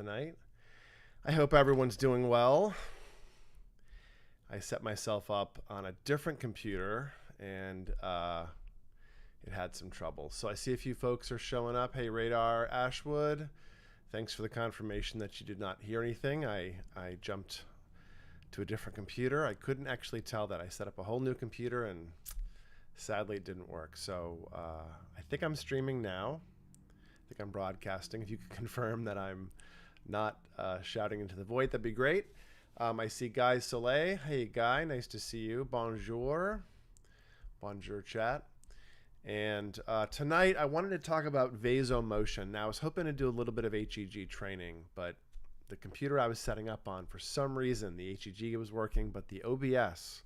tonight. I hope everyone's doing well. I set myself up on a different computer and it had some trouble. So I see a few folks are showing up. Hey, Radar Ashwood, thanks for the confirmation that you did not hear anything. I jumped to a different computer. I couldn't actually tell that. I set up a whole new computer and sadly it didn't work. So I think I'm streaming now. I think I'm broadcasting. If you could confirm that I'm not shouting into the void, that'd be great. I see Guy Soleil. Hey, Guy, nice to see you. Bonjour. Bonjour, chat. And tonight I wanted to talk about vasomotion. Now, I was hoping to do a little bit of HEG training, but the computer I was setting up on, for some reason, the HEG was working, but the OBS,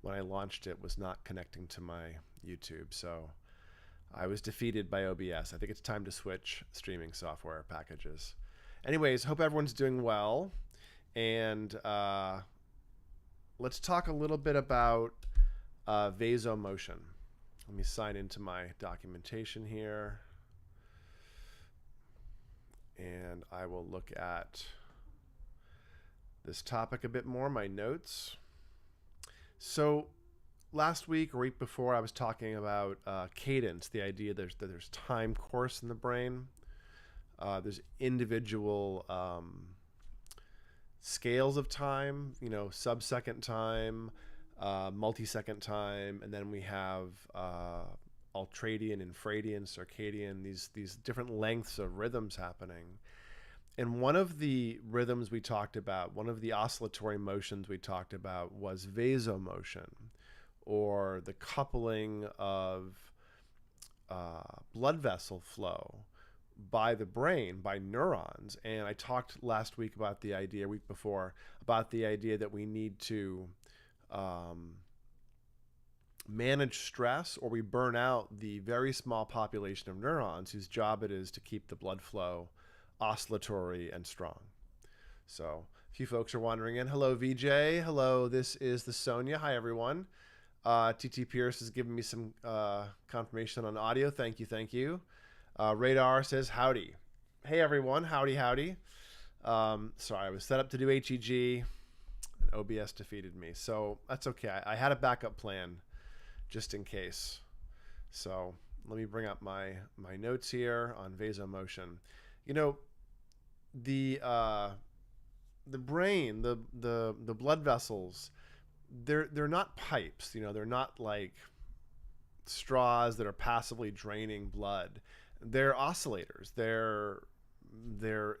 when I launched it, was not connecting to my YouTube. So I was defeated by OBS. I think it's time to switch streaming software packages. Anyways, hope everyone's doing well. And let's talk a little bit about vasomotion. Let me sign into my documentation here. And I will look at this topic a bit more, my notes. So last week or week before, I was talking about cadence, the idea that there's time course in the brain. There's individual scales of time, you know, sub-second time, multi-second time, and then we have ultradian, infradian, circadian, these different lengths of rhythms happening. And one of the rhythms we talked about, one of the oscillatory motions we talked about was vasomotion, or the coupling of blood vessel flow by the brain, by neurons. And I talked last week about the idea, week before, about the idea that we need to manage stress, or we burn out the very small population of neurons whose job it is to keep the blood flow oscillatory and strong. So a few folks are wandering in. Hello, VJ. Hello, this is the Sonia. Hi, everyone. TT Pierce has given me some confirmation on audio. Thank you, thank you. Radar says howdy. Hey, everyone. Howdy, howdy. Sorry, I was set up to do HEG, and OBS defeated me. So that's okay. I had a backup plan just in case. So let me bring up my notes here on vasomotion. You know, the brain, the blood vessels, they're not pipes. You know, they're not like straws that are passively draining blood. They're oscillators. They're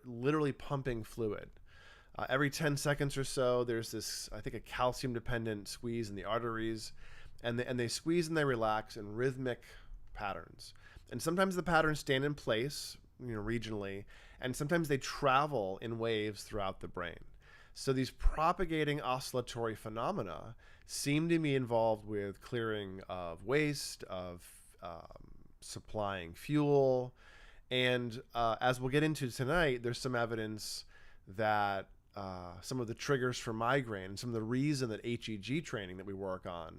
literally pumping fluid. Every 10 seconds or so, there's this, I think, a calcium-dependent squeeze in the arteries, and they squeeze and they relax in rhythmic patterns. And sometimes the patterns stand in place, you know, regionally, and sometimes they travel in waves throughout the brain. So these propagating oscillatory phenomena seem to be involved with clearing of waste, of supplying fuel, and as we'll get into tonight, there's some evidence that some of the triggers for migraine and some of the reason that HEG training that we work on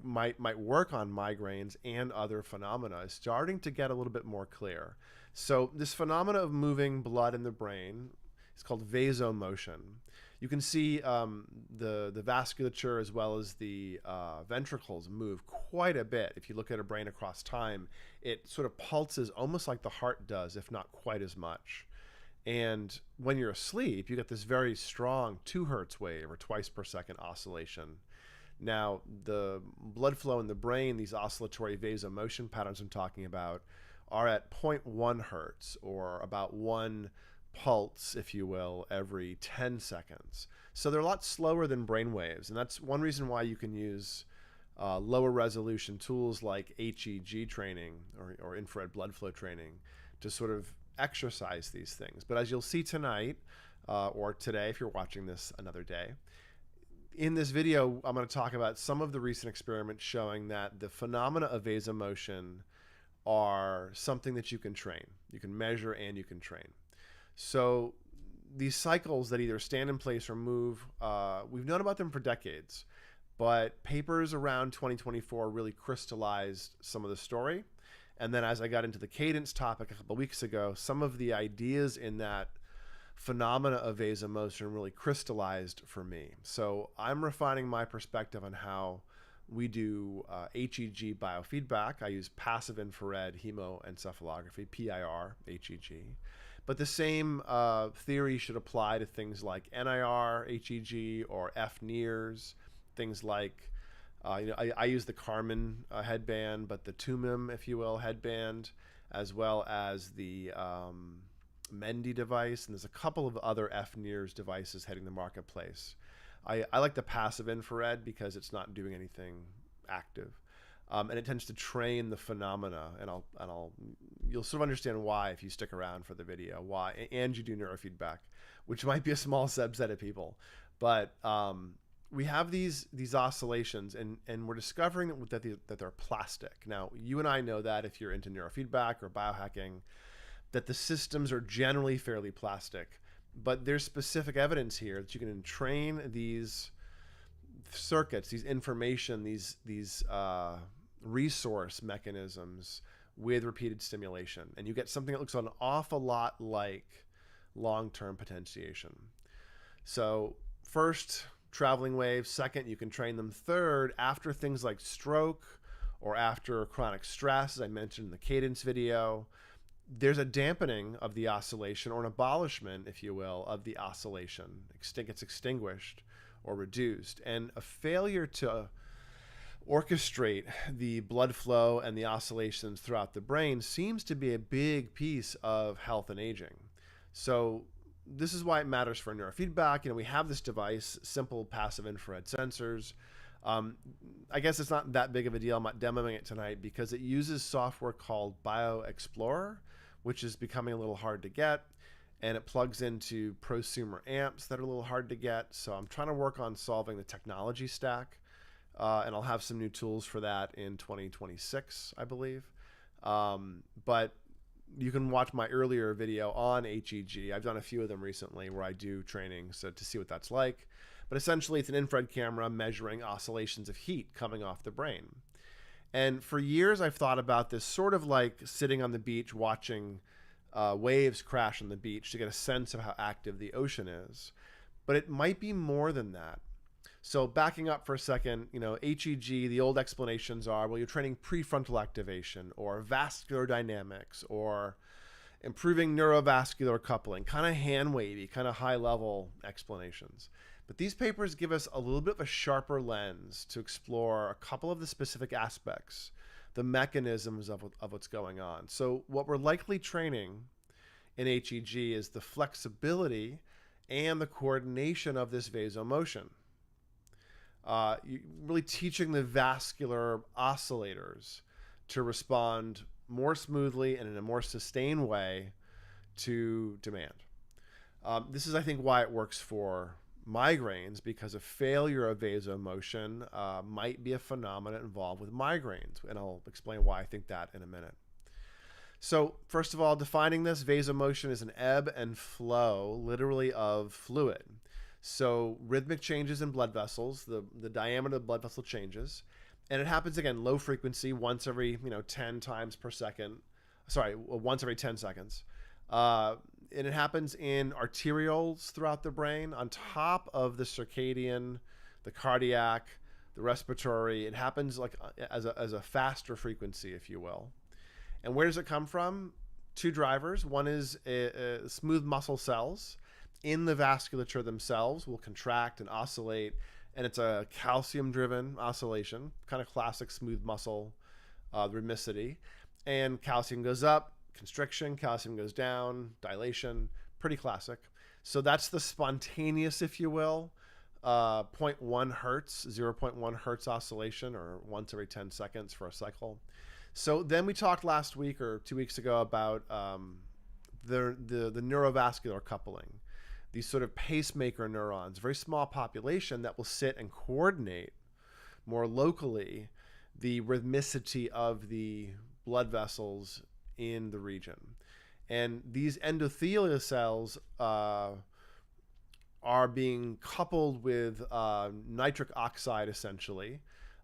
might work on migraines and other phenomena is starting to get a little bit more clear. So this phenomena of moving blood in the brain is called vasomotion. You can see the vasculature as well as the ventricles move quite a bit. If you look at a brain across time, it sort of pulses almost like the heart does, if not quite as much. And when you're asleep, you get this very strong 2 hertz wave, or twice per second oscillation. Now, the blood flow in the brain, these oscillatory vasomotion patterns I'm talking about, are at 0.1 hertz, or about 1 pulse, if you will, every 10 seconds. So they're a lot slower than brain waves, and that's one reason why you can use lower resolution tools like HEG training or infrared blood flow training to sort of exercise these things. But as you'll see tonight, or today if you're watching this another day, in this video I'm going to talk about some of the recent experiments showing that the phenomena of vasomotion are something that you can train. You can measure and you can train. So these cycles that either stand in place or move, we've known about them for decades, but papers around 2024 really crystallized some of the story. And then as I got into the cadence topic a couple of weeks ago, some of the ideas in that phenomena of vasomotion really crystallized for me. So I'm refining my perspective on how we do HEG biofeedback. I use passive infrared hemoencephalography, pirHEG. But the same theory should apply to things like NIR, HEG, or FNIRS, things like, I use the Karman headband, but the Tumim, if you will, headband, as well as the Mendy device, and there's a couple of other FNIRS devices hitting the marketplace. I like the passive infrared because it's not doing anything active, and it tends to train the phenomena. And you'll sort of understand why if you stick around for the video. Why, and you do neurofeedback, which might be a small subset of people, but we have these oscillations, and we're discovering that they're plastic. Now, you and I know that if you're into neurofeedback or biohacking, that the systems are generally fairly plastic. But there's specific evidence here that you can train these circuits, these information, these resource mechanisms with repeated stimulation. And you get something that looks an awful lot like long-term potentiation. So first, traveling waves. Second, you can train them. Third, after things like stroke or after chronic stress, as I mentioned in the cadence video, there's a dampening of the oscillation, or an abolishment, if you will, of the oscillation. It's extinguished or reduced. And a failure to orchestrate the blood flow and the oscillations throughout the brain seems to be a big piece of health and aging. So this is why it matters for neurofeedback. We have this device, simple passive infrared sensors. I guess it's not that big of a deal. I'm not demoing it tonight because it uses software called BioExplorer, which is becoming a little hard to get, and it plugs into prosumer amps that are a little hard to get. So I'm trying to work on solving the technology stack, and I'll have some new tools for that in 2026, I believe. But you can watch my earlier video on HEG. I've done a few of them recently where I do training, so to see what that's like. But essentially, it's an infrared camera measuring oscillations of heat coming off the brain. And for years, I've thought about this sort of like sitting on the beach watching waves crash on the beach to get a sense of how active the ocean is. But it might be more than that. So backing up for a second, HEG, the old explanations are, well, you're training prefrontal activation or vascular dynamics or improving neurovascular coupling, kind of hand wavy, kind of high level explanations. But these papers give us a little bit of a sharper lens to explore a couple of the specific aspects, the mechanisms of what's going on. So what we're likely training in HEG is the flexibility and the coordination of this vasomotion. Really teaching the vascular oscillators to respond more smoothly and in a more sustained way to demand. This is, I think, why it works for migraines, because a failure of vasomotion might be a phenomenon involved with migraines. And I'll explain why I think that in a minute. So first of all, defining this, vasomotion is an ebb and flow, literally, of fluid. So rhythmic changes in blood vessels, the diameter of the blood vessel changes, and it happens, again, low frequency, once every 10 times per second. Sorry, once every 10 seconds. And it happens in arterioles throughout the brain, on top of the circadian, the cardiac, the respiratory. It happens like as a faster frequency, if you will. And where does it come from? Two drivers. One is smooth muscle cells in the vasculature themselves will contract and oscillate, and it's a calcium-driven oscillation, kind of classic smooth muscle rhythmicity. And calcium goes up, constriction, calcium goes down, dilation, pretty classic. So that's the spontaneous, if you will, 0.1 hertz, 0.1 hertz oscillation, or once every 10 seconds for a cycle. So then we talked last week or 2 weeks ago about the neurovascular coupling, these sort of pacemaker neurons, very small population that will sit and coordinate more locally the rhythmicity of the blood vessels in the region. And these endothelial cells are being coupled with nitric oxide, essentially,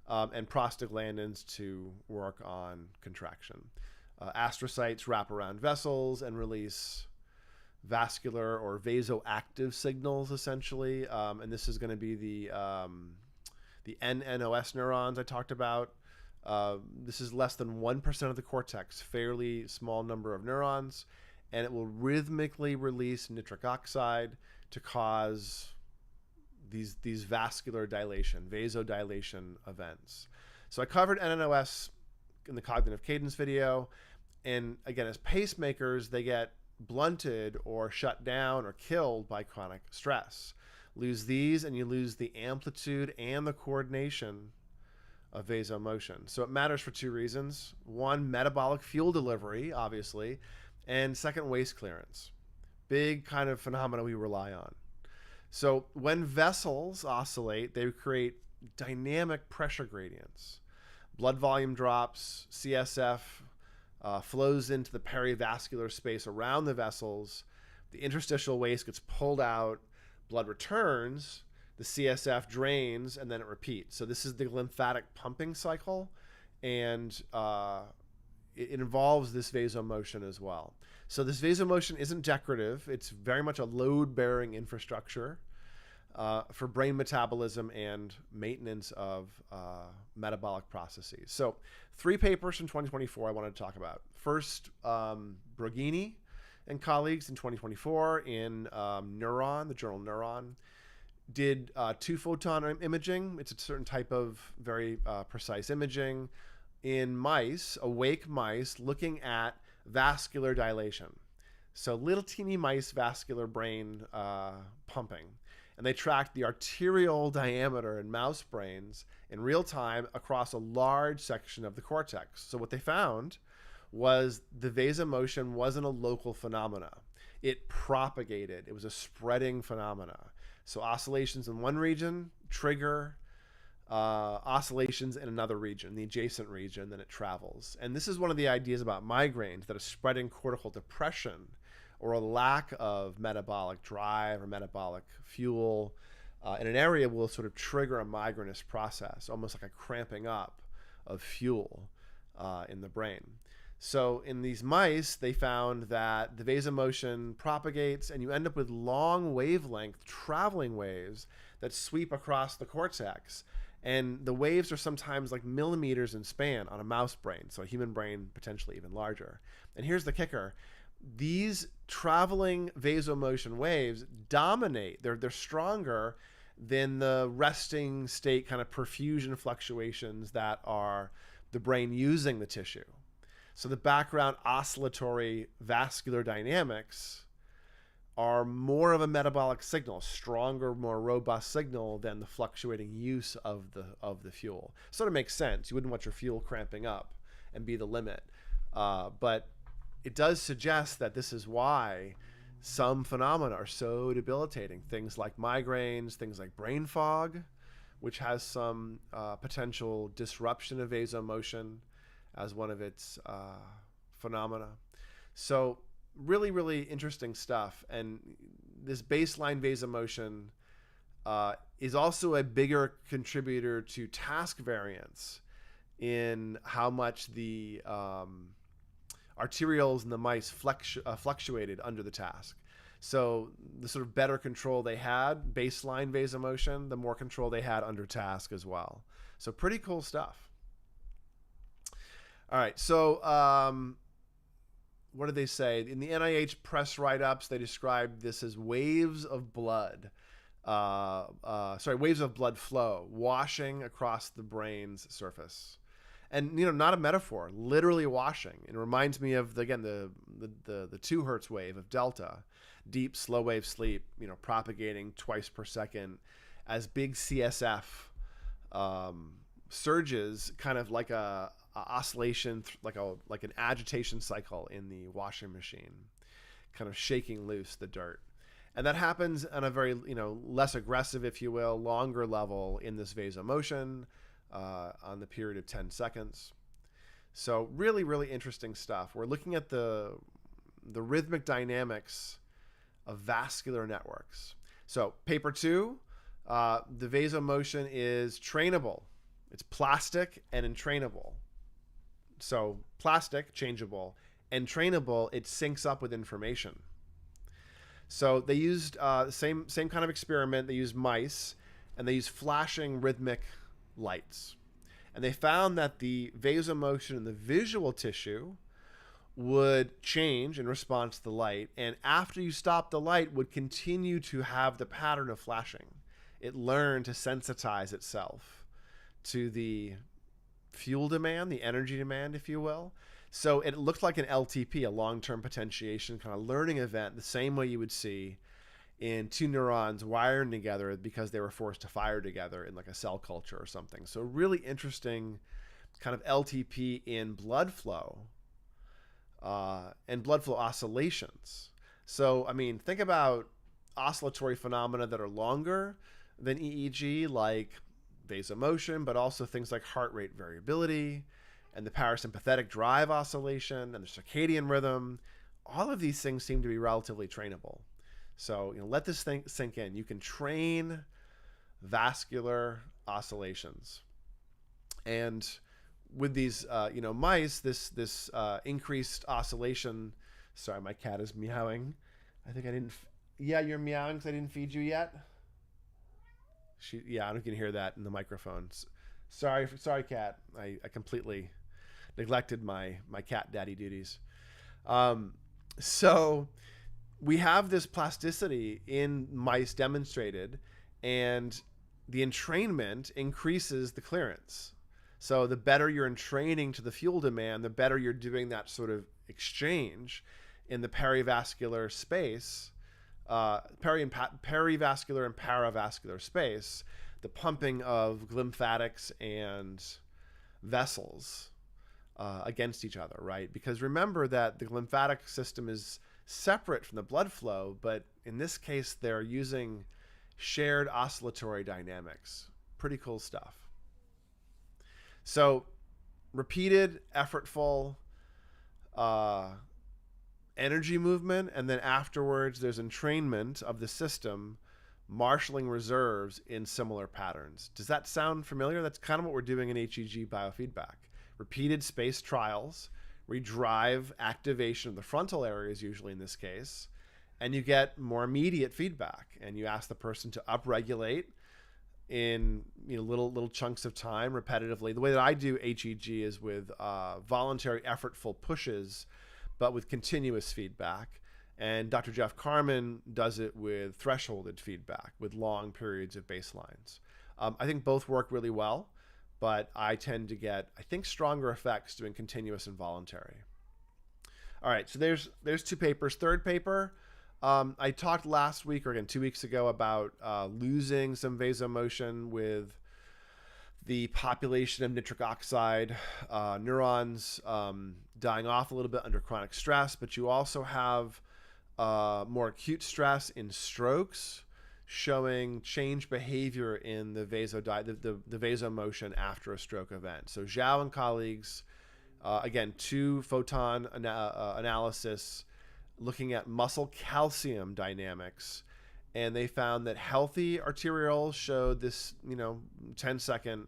and prostaglandins to work on contraction. Astrocytes wrap around vessels and release vascular or vasoactive signals, essentially. And this is going to be the NNOS neurons I talked about. This is less than 1% of the cortex, fairly small number of neurons, and it will rhythmically release nitric oxide to cause these vascular dilation, vasodilation events. So I covered NNOS in the cognitive cadence video. And again, as pacemakers, they get blunted or shut down or killed by chronic stress. Lose these and you lose the amplitude and the coordination of vasomotion. So it matters for two reasons. One, metabolic fuel delivery, obviously, and second, waste clearance. Big kind of phenomena we rely on. So when vessels oscillate, they create dynamic pressure gradients. Blood volume drops, CSF flows into the perivascular space around the vessels, the interstitial waste gets pulled out, blood returns, the CSF drains, and then it repeats. So this is the glymphatic pumping cycle, and it involves this vasomotion as well. So this vasomotion isn't decorative. It's very much a load-bearing infrastructure for brain metabolism and maintenance of metabolic processes. So 3 papers from 2024 I wanted to talk about. First, Borghini and colleagues in 2024 in Neuron, the journal Neuron, did 2-photon imaging. It's a certain type of very precise imaging in mice, awake mice, looking at vascular dilation. So little teeny mice vascular brain pumping. And they tracked the arterial diameter in mouse brains in real time across a large section of the cortex. So what they found was the vasomotion wasn't a local phenomena. It propagated. It was a spreading phenomena. So oscillations in one region trigger oscillations in another region, the adjacent region, then it travels. And this is one of the ideas about migraines, that a spreading cortical depression or a lack of metabolic drive or metabolic fuel in an area will sort of trigger a migrainous process, almost like a cramping up of fuel in the brain. So in these mice, they found that the vasomotion propagates and you end up with long wavelength traveling waves that sweep across the cortex. And the waves are sometimes like millimeters in span on a mouse brain, so a human brain potentially even larger. And here's the kicker. These traveling vasomotion waves dominate. They're stronger than the resting state kind of perfusion fluctuations that are the brain using the tissue. So the background oscillatory vascular dynamics are more of a metabolic signal, stronger, more robust signal than the fluctuating use of the fuel. Sort of makes sense. You wouldn't want your fuel cramping up and be the limit. But it does suggest that this is why some phenomena are so debilitating. Things like migraines, things like brain fog, which has some potential disruption of vasomotion as one of its phenomena. So really, really interesting stuff. And this baseline vasomotion is also a bigger contributor to task variance in how much the arterioles in the mice fluctuated under the task. So the sort of better control they had, baseline vasomotion, the more control they had under task as well. So pretty cool stuff. All right, so what did they say? In the NIH press write-ups, they described this as waves of blood. Waves of blood flow washing across the brain's surface. And, not a metaphor, literally washing. It reminds me of, the 2 hertz wave of delta, deep, slow wave sleep, propagating twice per second as big CSF surges, kind of like a oscillation, like an agitation cycle in the washing machine, kind of shaking loose the dirt. And that happens on a very, less aggressive, if you will, longer level in this vasomotion, on the period of 10 seconds. So really, really interesting stuff. We're looking at the rhythmic dynamics of vascular networks. So paper 2, the vasomotion is trainable. It's plastic and entrainable. So plastic, changeable, and trainable, it syncs up with information. So they used same kind of experiment. They used mice, and they used flashing rhythmic lights, and they found that the vasomotion in the visual tissue would change in response to the light, and after you stop the light, would continue to have the pattern of flashing. It learned to sensitize itself to the fuel demand, the energy demand, if you will. So it looked like an LTP, a long-term potentiation kind of learning event, the same way you would see in two neurons wiring together because they were forced to fire together in like a cell culture or something. So really interesting kind of LTP in blood flow and blood flow oscillations. So, I mean, think about oscillatory phenomena that are longer than EEG, like vasomotion, but also things like heart rate variability and the parasympathetic drive oscillation and the circadian rhythm. All of these things seem to be relatively trainable. So, let this thing sink in. You can train vascular oscillations. And with these, mice, this increased oscillation. Sorry, my cat is meowing. I think I didn't. Yeah, you're meowing because I didn't feed you yet. I don't can hear that in the microphones. Sorry, cat. I completely neglected my cat daddy duties. So we have this plasticity in mice demonstrated, and the entrainment increases the clearance. So the better you're entraining to the fuel demand, the better you're doing that sort of exchange in the perivascular space, perivascular and paravascular space, the pumping of glymphatics and vessels against each other, right? Because remember that the glymphatic system is separate from the blood flow, but in this case, they're using shared oscillatory dynamics. Pretty cool stuff. So repeated, effortful energy movement, and then afterwards there's entrainment of the system, marshaling reserves in similar patterns. Does that sound familiar? That's kind of what we're doing in HEG biofeedback. Repeated space trials, we drive activation of the frontal areas, usually in this case, and you get more immediate feedback, and you ask the person to upregulate in little chunks of time repetitively. The way that I do HEG is with voluntary effortful pushes, but with continuous feedback. And Dr. Jeff Carman does it with thresholded feedback with long periods of baselines. I think both work really well, but I tend to get, I think, stronger effects doing continuous and voluntary. All right, so there's two papers. Third paper, I talked last week, or again 2 weeks ago, about losing some vasomotion with the population of nitric oxide neurons dying off a little bit under chronic stress, but you also have more acute stress in strokes showing change behavior in the vasomotion after a stroke event. So Zhao and colleagues, again, 2 photon analysis looking at muscle calcium dynamics, and they found that healthy arterioles showed this 10-second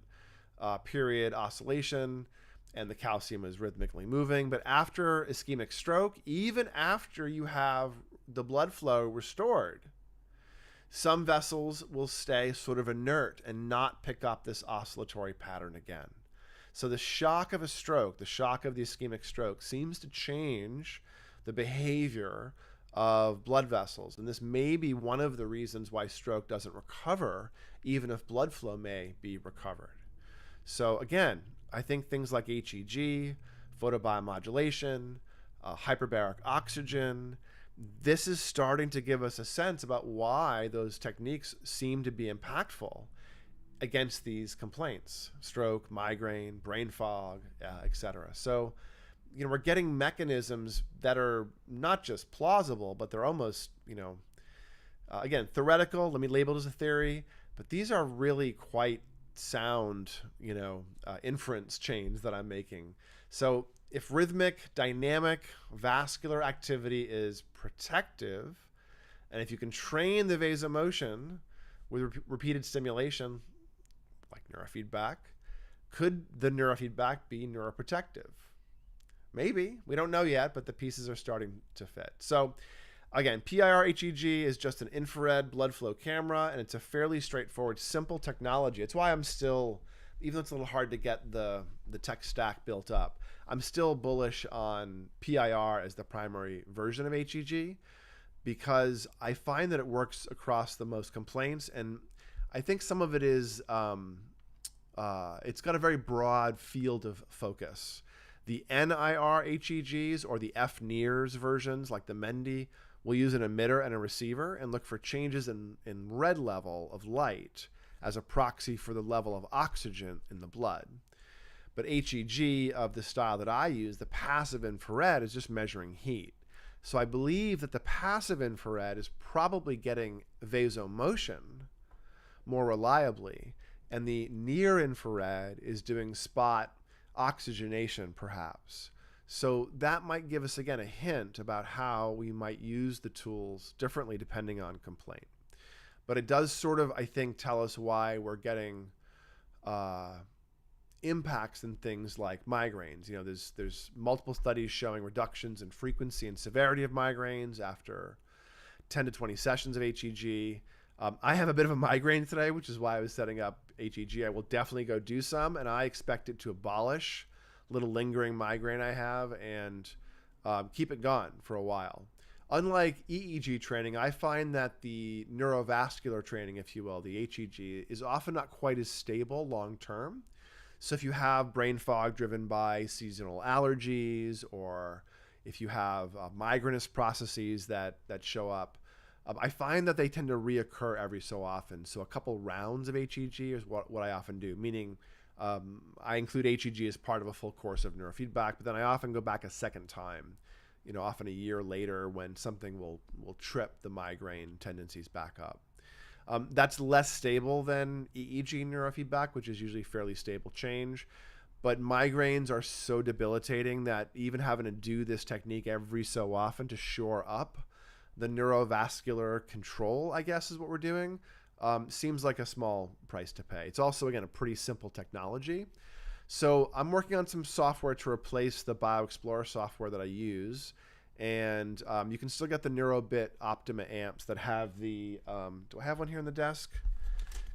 period oscillation, and the calcium is rhythmically moving. But after ischemic stroke, even after you have the blood flow restored, some vessels will stay sort of inert and not pick up this oscillatory pattern again. So the shock of a stroke, the shock of the ischemic stroke, seems to change the behavior of blood vessels. And this may be one of the reasons why stroke doesn't recover, even if blood flow may be recovered. So again, I think things like HEG, photobiomodulation, hyperbaric oxygen, this is starting to give us a sense about why those techniques seem to be impactful against these complaints: stroke, migraine, brain fog, etc. So, we're getting mechanisms that are not just plausible, but they're almost, again, theoretical. Let me label it as a theory, but these are really quite sound, inference chains that I'm making. So if rhythmic, dynamic, vascular activity is protective, and if you can train the vasomotion with repeated stimulation, like neurofeedback, could the neurofeedback be neuroprotective? Maybe. We don't know yet, but the pieces are starting to fit. So again, pirHEG is just an infrared blood flow camera, and it's a fairly straightforward, simple technology. It's why I'm still, even though it's a little hard to get the tech stack built up, I'm still bullish on PIR as the primary version of HEG, because I find that it works across the most complaints, and I think some of it is, it's got a very broad field of focus. The NIR HEGs or the FNIRS versions, like the Mendy, will use an emitter and a receiver and look for changes in red level of light as a proxy for the level of oxygen in the blood. But HEG of the style that I use, the passive infrared, is just measuring heat. So I believe that the passive infrared is probably getting vasomotion more reliably, and the near infrared is doing spot oxygenation perhaps. So that might give us, again, a hint about how we might use the tools differently depending on complaint. But it does sort of, I think, tell us why we're getting impacts in things like migraines. You know, there's multiple studies showing reductions in frequency and severity of migraines after 10 to 20 sessions of HEG. I have a bit of a migraine today, which is why I was setting up HEG. I will definitely go do some, and I expect it to abolish little lingering migraine I have and keep it gone for a while. Unlike EEG training, I find that the neurovascular training, if you will, the HEG, is often not quite as stable long term. So if you have brain fog driven by seasonal allergies, or if you have migrainous processes that show up, I find that they tend to reoccur every so often. So a couple rounds of HEG is what I often do, meaning I include HEG as part of a full course of neurofeedback, but then I often go back a second time, you know, often a year later when something will trip the migraine tendencies back up. That's less stable than EEG neurofeedback, which is usually fairly stable change. But migraines are so debilitating that even having to do this technique every so often to shore up the neurovascular control, I guess is what we're doing, seems like a small price to pay. It's also, again, a pretty simple technology. So I'm working on some software to replace the BioExplorer software that I use. And you can still get the NeuroBit Optima amps that have the, do I have one here on the desk?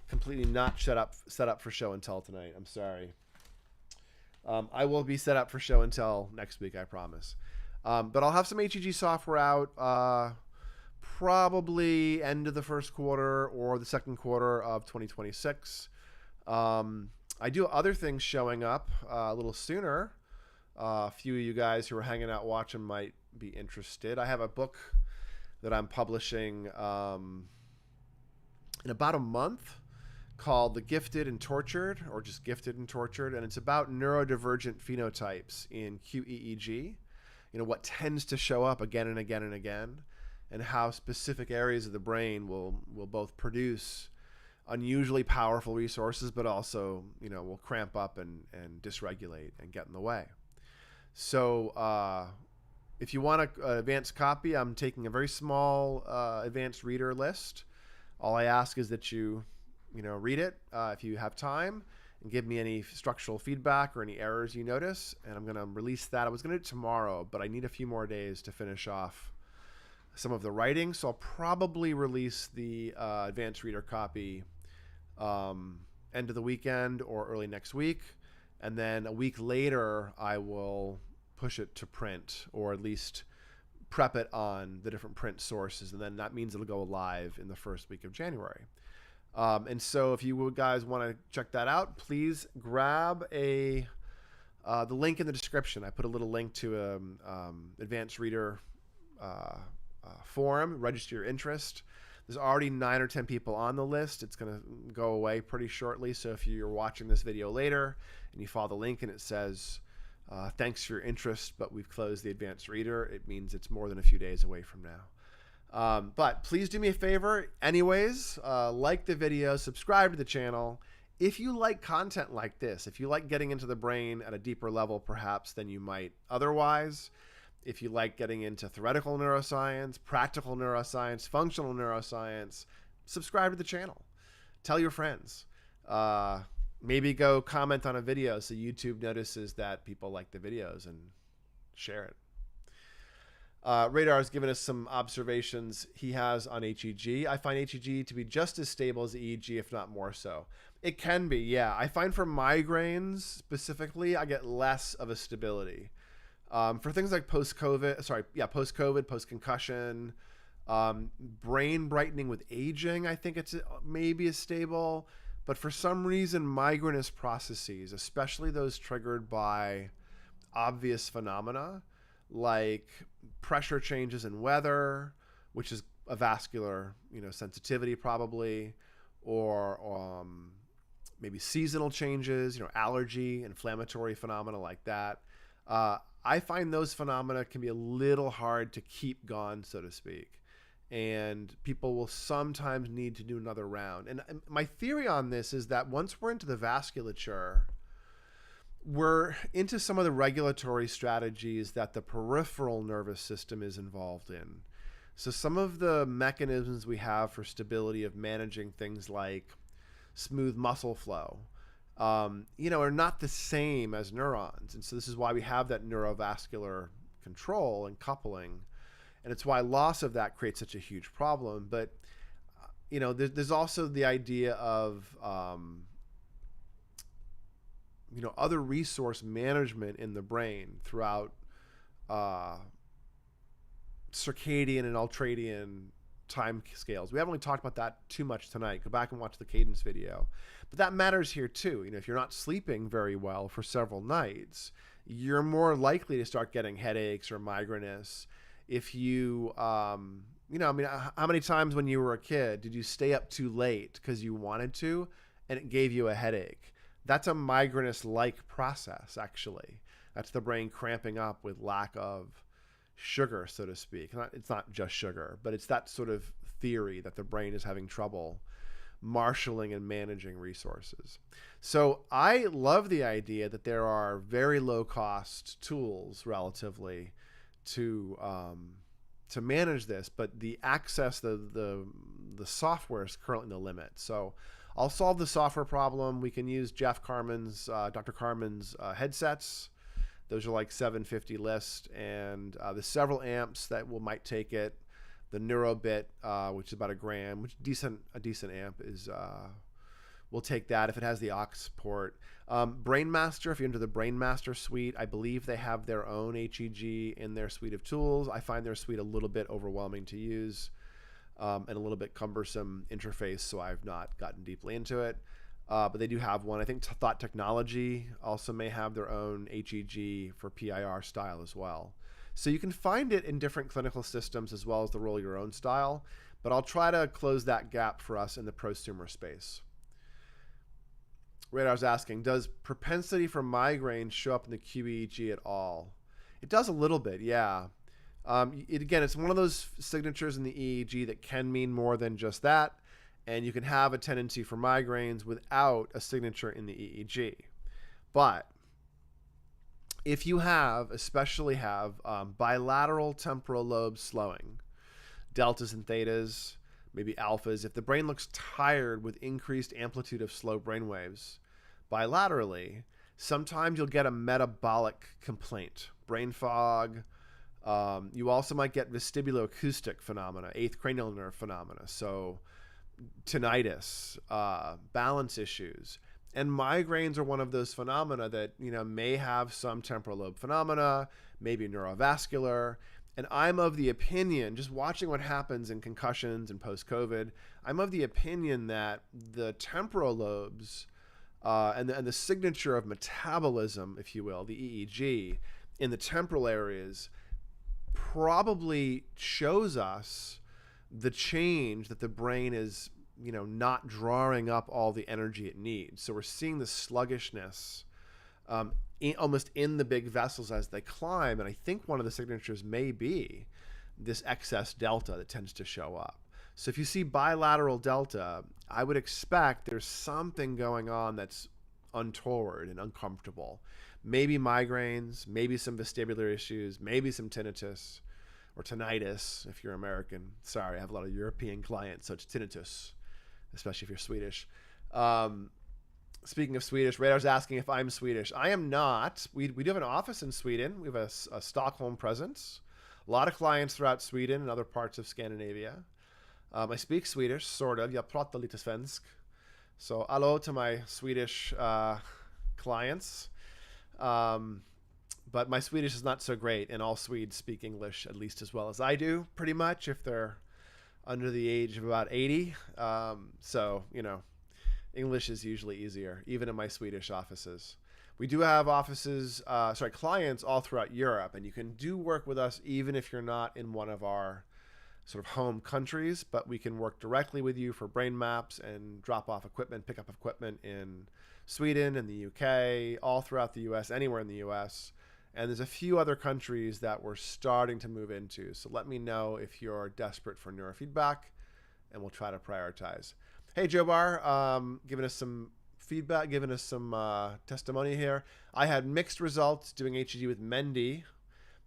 Completely not set up for show and tell tonight. I'm sorry. I will be set up for show and tell next week, I promise. But I'll have some HEG software out probably end of the first quarter or the second quarter of 2026. I do other things showing up a little sooner. A few of you guys who are hanging out watching might be interested. I have a book that I'm publishing in about a month called The Gifted and Tortured, or just Gifted and Tortured, and it's about neurodivergent phenotypes in QEEG. You know, what tends to show up again and again and again, and how specific areas of the brain will both produce unusually powerful resources, but also, you know, will cramp up and dysregulate and get in the way. So if you want an advanced copy, I'm taking a very small advanced reader list. All I ask is that you read it if you have time, and give me any structural feedback or any errors you notice. And I'm going to release that. I was going to do it tomorrow, but I need a few more days to finish off some of the writing. So I'll probably release the advanced reader copy end of the weekend or early next week. And then a week later, I will push it to print, or at least prep it on the different print sources. And then that means it'll go live in the first week of January. And so if you guys want to check that out, please grab the link in the description. I put a little link to advanced reader forum, register your interest. There's already 9 or 10 people on the list. It's going to go away pretty shortly. So if you're watching this video later and you follow the link and it says, thanks for your interest, but we've closed the advanced reader, it means it's more than a few days away from now. But please do me a favor. Anyways, like the video, subscribe to the channel. If you like content like this, if you like getting into the brain at a deeper level perhaps than you might otherwise, if you like getting into theoretical neuroscience, practical neuroscience, functional neuroscience, subscribe to the channel. Tell your friends. Maybe go comment on a video so YouTube notices that people like the videos and share it. Radar has given us some observations he has on HEG. I find HEG to be just as stable as EEG, if not more so. It can be, yeah. I find for migraines specifically, I get less of a stability. For things like post-COVID, post-concussion, brain brightening with aging, I think it's maybe as stable. But for some reason, migrainous processes, especially those triggered by obvious phenomena, like pressure changes in weather, which is a vascular, sensitivity probably, or maybe seasonal changes, allergy, inflammatory phenomena like that. I find those phenomena can be a little hard to keep gone, so to speak. And people will sometimes need to do another round. And my theory on this is that once we're into the vasculature, we're into some of the regulatory strategies that the peripheral nervous system is involved in. So some of the mechanisms we have for stability of managing things like smooth muscle flow, are not the same as neurons. And so this is why we have that neurovascular control and coupling. And it's why loss of that creates such a huge problem. But, there's also the idea of, other resource management in the brain throughout circadian and ultradian time scales. We haven't really talked about that too much tonight. Go back and watch the cadence video. But that matters here too. If you're not sleeping very well for several nights, you're more likely to start getting headaches or migrainous. If you, how many times when you were a kid did you stay up too late because you wanted to and it gave you a headache? That's a migrainous-like process, actually. That's the brain cramping up with lack of sugar, so to speak. It's not just sugar, but it's that sort of theory that the brain is having trouble marshaling and managing resources. So I love the idea that there are very low-cost tools, relatively, to manage this, but the access, the software is currently the limit. So I'll solve the software problem. We can use Dr. Carman's headsets. Those are like $750 list, and there's several amps that might take it. The Neurobit, which is about $1,000, which a decent amp is. We'll take that if it has the aux port. Brainmaster, if you're into the Brainmaster suite, I believe they have their own HEG in their suite of tools. I find their suite a little bit overwhelming to use. And a little bit cumbersome interface, so I've not gotten deeply into it. But they do have one. I think Thought Technology also may have their own HEG for PIR style as well. So you can find it in different clinical systems as well as the roll your own style. But I'll try to close that gap for us in the prosumer space. Radar's asking, does propensity for migraine show up in the QEEG at all? It does a little bit, yeah. It's one of those signatures in the EEG that can mean more than just that, and you can have a tendency for migraines without a signature in the EEG. But if you especially have bilateral temporal lobe slowing, deltas and thetas, maybe alphas, if the brain looks tired with increased amplitude of slow brain waves bilaterally, sometimes you'll get a metabolic complaint, brain fog. You also might get vestibuloacoustic phenomena, eighth cranial nerve phenomena, so tinnitus, balance issues. And migraines are one of those phenomena that, may have some temporal lobe phenomena, maybe neurovascular. And I'm of the opinion, just watching what happens in concussions and post-COVID, I'm of the opinion that the temporal lobes and the signature of metabolism, if you will, the EEG, in the temporal areas probably shows us the change that the brain is, not drawing up all the energy it needs. So we're seeing the sluggishness almost in the big vessels as they climb. And I think one of the signatures may be this excess delta that tends to show up. So if you see bilateral delta, I would expect there's something going on that's untoward and uncomfortable. Maybe migraines, maybe some vestibular issues, maybe some tinnitus or tinnitus if you're American. Sorry, I have a lot of European clients, so it's tinnitus, especially if you're Swedish. Speaking of Swedish, Radar's asking if I'm Swedish. I am not. We do have an office in Sweden. We have a Stockholm presence. A lot of clients throughout Sweden and other parts of Scandinavia. I speak Swedish, sort of. Jag pratar lite svensk. So, hello to my Swedish clients. But my Swedish is not so great, and all Swedes speak English at least as well as I do, pretty much, if they're under the age of about 80. So, you know, English is usually easier, even in my Swedish offices. We do have offices, clients all throughout Europe, and you can do work with us even if you're not in one of our sort of home countries, but we can work directly with you for brain maps and drop off equipment, pick up equipment in Sweden and the UK, all throughout the US, anywhere in the US. And there's a few other countries that we're starting to move into. So let me know if you're desperate for neurofeedback, and we'll try to prioritize. Hey, Joe Bar, giving us some feedback, giving us some testimony here. I had mixed results doing HEG with Mendy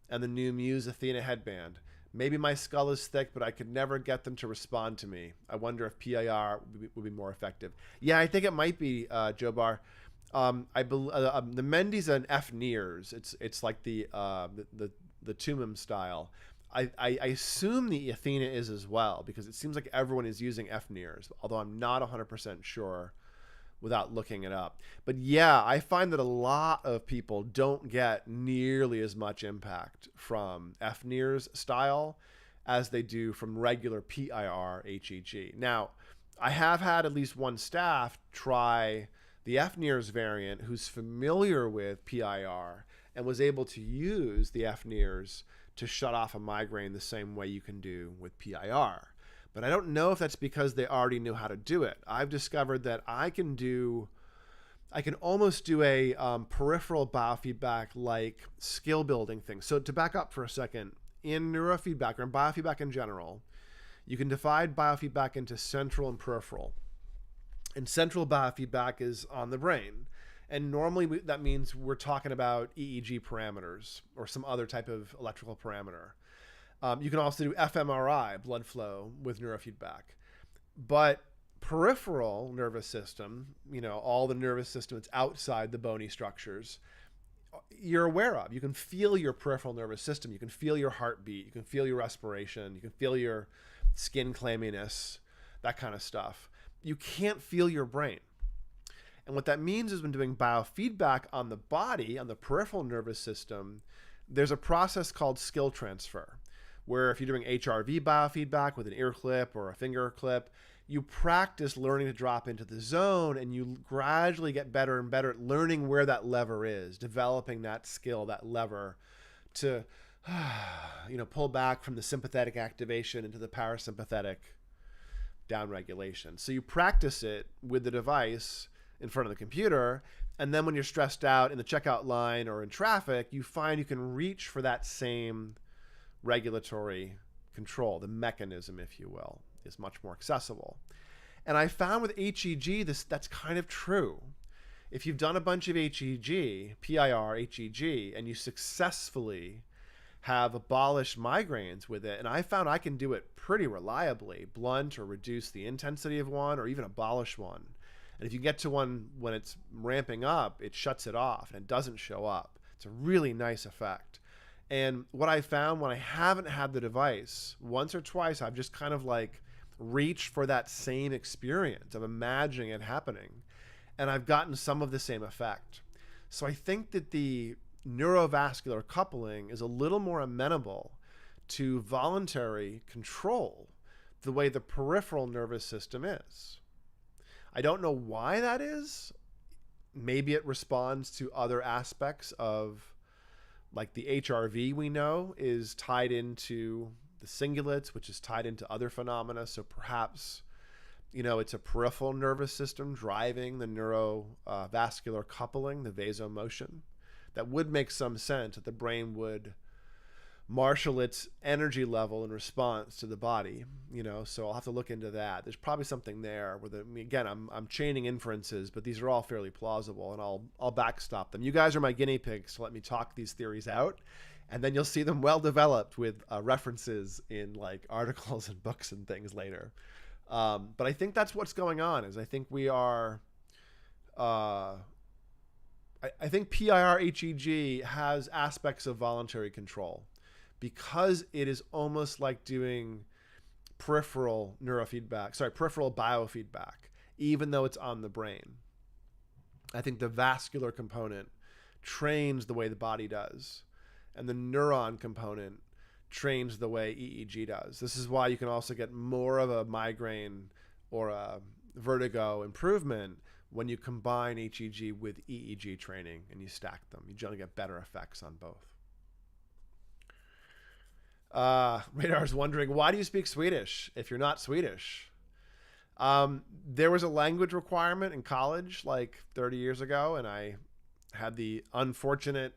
and the new Muse Athena headband. Maybe my skull is thick, but I could never get them to respond to me. I wonder if PIR would be more effective. Yeah, I think it might be, Joe Bar. The Mendy's an F Nears. It's like the Tumim style. I assume the Athena is as well, because it seems like everyone is using F Nears, although I'm not 100% sure without looking it up. But yeah, I find that a lot of people don't get nearly as much impact from F Nears style as they do from regular PIR HEG. Now, I have had at least one staff try the F Nears variant who's familiar with PIR and was able to use the F Nears to shut off a migraine the same way you can do with PIR. But I don't know if that's because they already knew how to do it. I've discovered that I can almost do a peripheral biofeedback like skill building thing. So to back up for a second, in neurofeedback or in biofeedback in general, you can divide biofeedback into central and peripheral. And central biofeedback is on the brain. And normally that means we're talking about EEG parameters or some other type of electrical parameter. You can also do fMRI, blood flow, with neurofeedback. But peripheral nervous system, you know, all the nervous system that's outside the bony structures, you're aware of. You can feel your peripheral nervous system. You can feel your heartbeat. You can feel your respiration. You can feel your skin clamminess, that kind of stuff. You can't feel your brain. And what that means is when doing biofeedback on the body, on the peripheral nervous system, there's a process called skill transfer, where if you're doing HRV biofeedback with an ear clip or a finger clip, you practice learning to drop into the zone, and you gradually get better and better at learning where that lever is, developing that skill, that lever to, pull back from the sympathetic activation into the parasympathetic downregulation. So you practice it with the device in front of the computer, and then when you're stressed out in the checkout line or in traffic, you find you can reach for that same regulatory control. The mechanism, if you will, is much more accessible. And I found with HEG that's kind of true. If you've done a bunch of HEG, PIR, HEG, and you successfully have abolished migraines with it, and I found I can do it pretty reliably, blunt or reduce the intensity of one or even abolish one. And if you get to one when it's ramping up, it shuts it off and it doesn't show up. It's a really nice effect. And what I found when I haven't had the device, once or twice, I've just kind of like reached for that same experience of imagining it happening. And I've gotten some of the same effect. So I think that the neurovascular coupling is a little more amenable to voluntary control the way the peripheral nervous system is. I don't know why that is. Maybe it responds to other aspects of, like the HRV we know is tied into the cingulates, which is tied into other phenomena. So perhaps, it's a peripheral nervous system driving the neurovascular coupling, the vasomotion. That would make some sense, that the brain would marshal its energy level in response to the body, so I'll have to look into that. There's probably something there where again, I'm chaining inferences, but these are all fairly plausible, and I'll backstop them. You guys are my guinea pigs to let me talk these theories out, and then you'll see them well developed with references in like articles and books and things later. But I think that's what's going on. Is I think we are uh, I think pirHEG has aspects of voluntary control because it is almost like doing peripheral biofeedback, even though it's on the brain. I think the vascular component trains the way the body does, and the neuron component trains the way EEG does. This is why you can also get more of a migraine or a vertigo improvement when you combine HEG with EEG training and you stack them. You generally get better effects on both. Radar's wondering, why do you speak Swedish if you're not Swedish? There was a language requirement in college like 30 years ago, and I had the unfortunate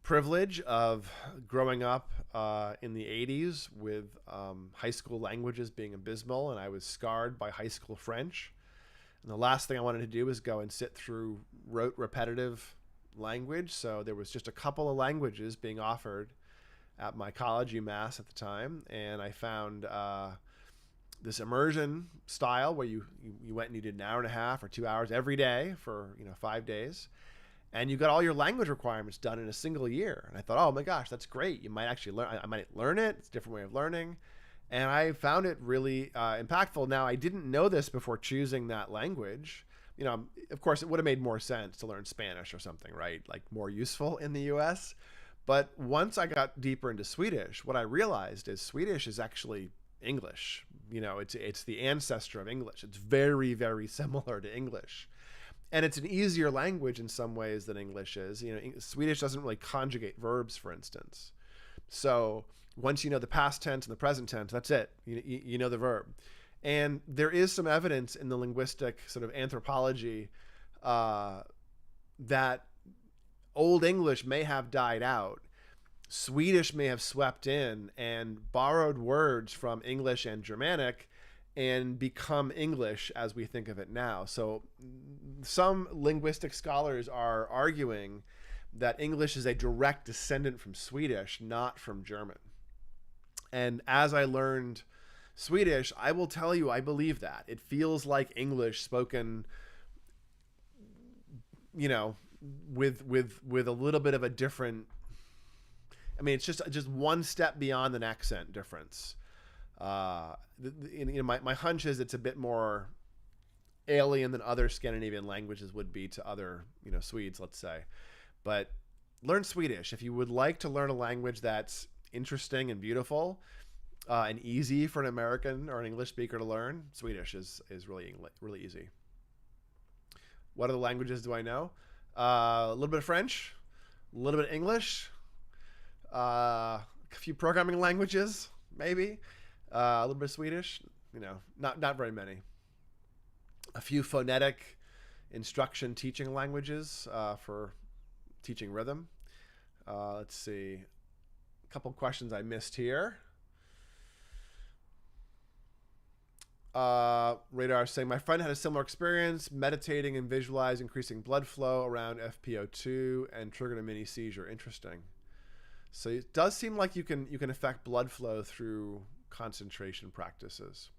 privilege of growing up in the 80s with high school languages being abysmal, and I was scarred by high school French. And the last thing I wanted to do was go and sit through rote repetitive language, so there was just a couple of languages being offered at my college, UMass at the time, and I found this immersion style where you went and you did an hour and a half or 2 hours every day for 5 days, and you got all your language requirements done in a single year. And I thought, oh my gosh, that's great. You might actually learn. I might learn it. It's a different way of learning, and I found it really impactful. Now, I didn't know this before choosing that language. Of course, it would have made more sense to learn Spanish or something, right? Like more useful in the U.S. But once I got deeper into Swedish, what I realized is Swedish is actually English. It's the ancestor of English. It's very, very similar to English. And it's an easier language in some ways than English is. Swedish doesn't really conjugate verbs, for instance. So once you know the past tense and the present tense, that's it. You know the verb. And there is some evidence in the linguistic sort of anthropology that Old English may have died out. Swedish may have swept in and borrowed words from English and Germanic and become English as we think of it now. So some linguistic scholars are arguing that English is a direct descendant from Swedish, not from German. And as I learned Swedish, I will tell you, I believe that. It feels like English spoken, with a little bit of a different, it's just one step beyond an accent difference. My hunch is it's a bit more alien than other Scandinavian languages would be to other, Swedes, let's say. But learn Swedish. If you would like to learn a language that's interesting and beautiful and easy for an American or an English speaker to learn, Swedish is really easy. What other languages do I know? A little bit of French, a little bit of English, a few programming languages, maybe, a little bit of Swedish, not very many. A few phonetic instruction teaching languages for teaching rhythm. Let's see, a couple questions I missed here. Radar saying, my friend had a similar experience meditating and visualize increasing blood flow around FPO2 and triggered a mini seizure. Interesting. So it does seem like you can affect blood flow through concentration practices.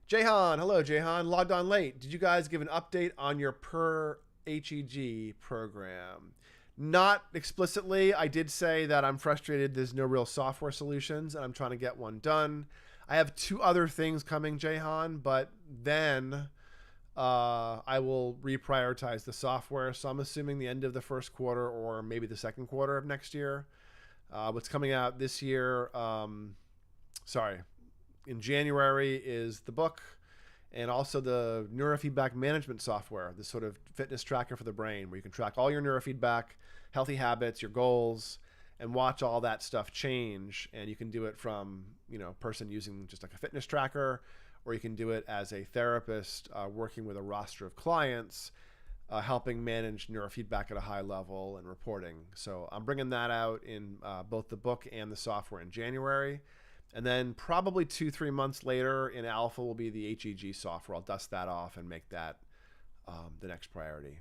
Jehan, hello Jehan, logged on late. Did you guys give an update on your pirHEG program? Not explicitly. I did say that I'm frustrated there's no real software solutions and I'm trying to get one done. I have 2 other things coming, Jehan, but then I will reprioritize the software. So I'm assuming the end of the first quarter or maybe the second quarter of next year. What's coming out this year, in January is the book and also the neurofeedback management software, this sort of fitness tracker for the brain where you can track all your neurofeedback, healthy habits, your goals, and watch all that stuff change. And you can do it from, person using just like a fitness tracker, or you can do it as a therapist working with a roster of clients, helping manage neurofeedback at a high level and reporting. So I'm bringing that out in both the book and the software in January. And then probably 2-3 months later in alpha will be the HEG software. I'll dust that off and make that the next priority.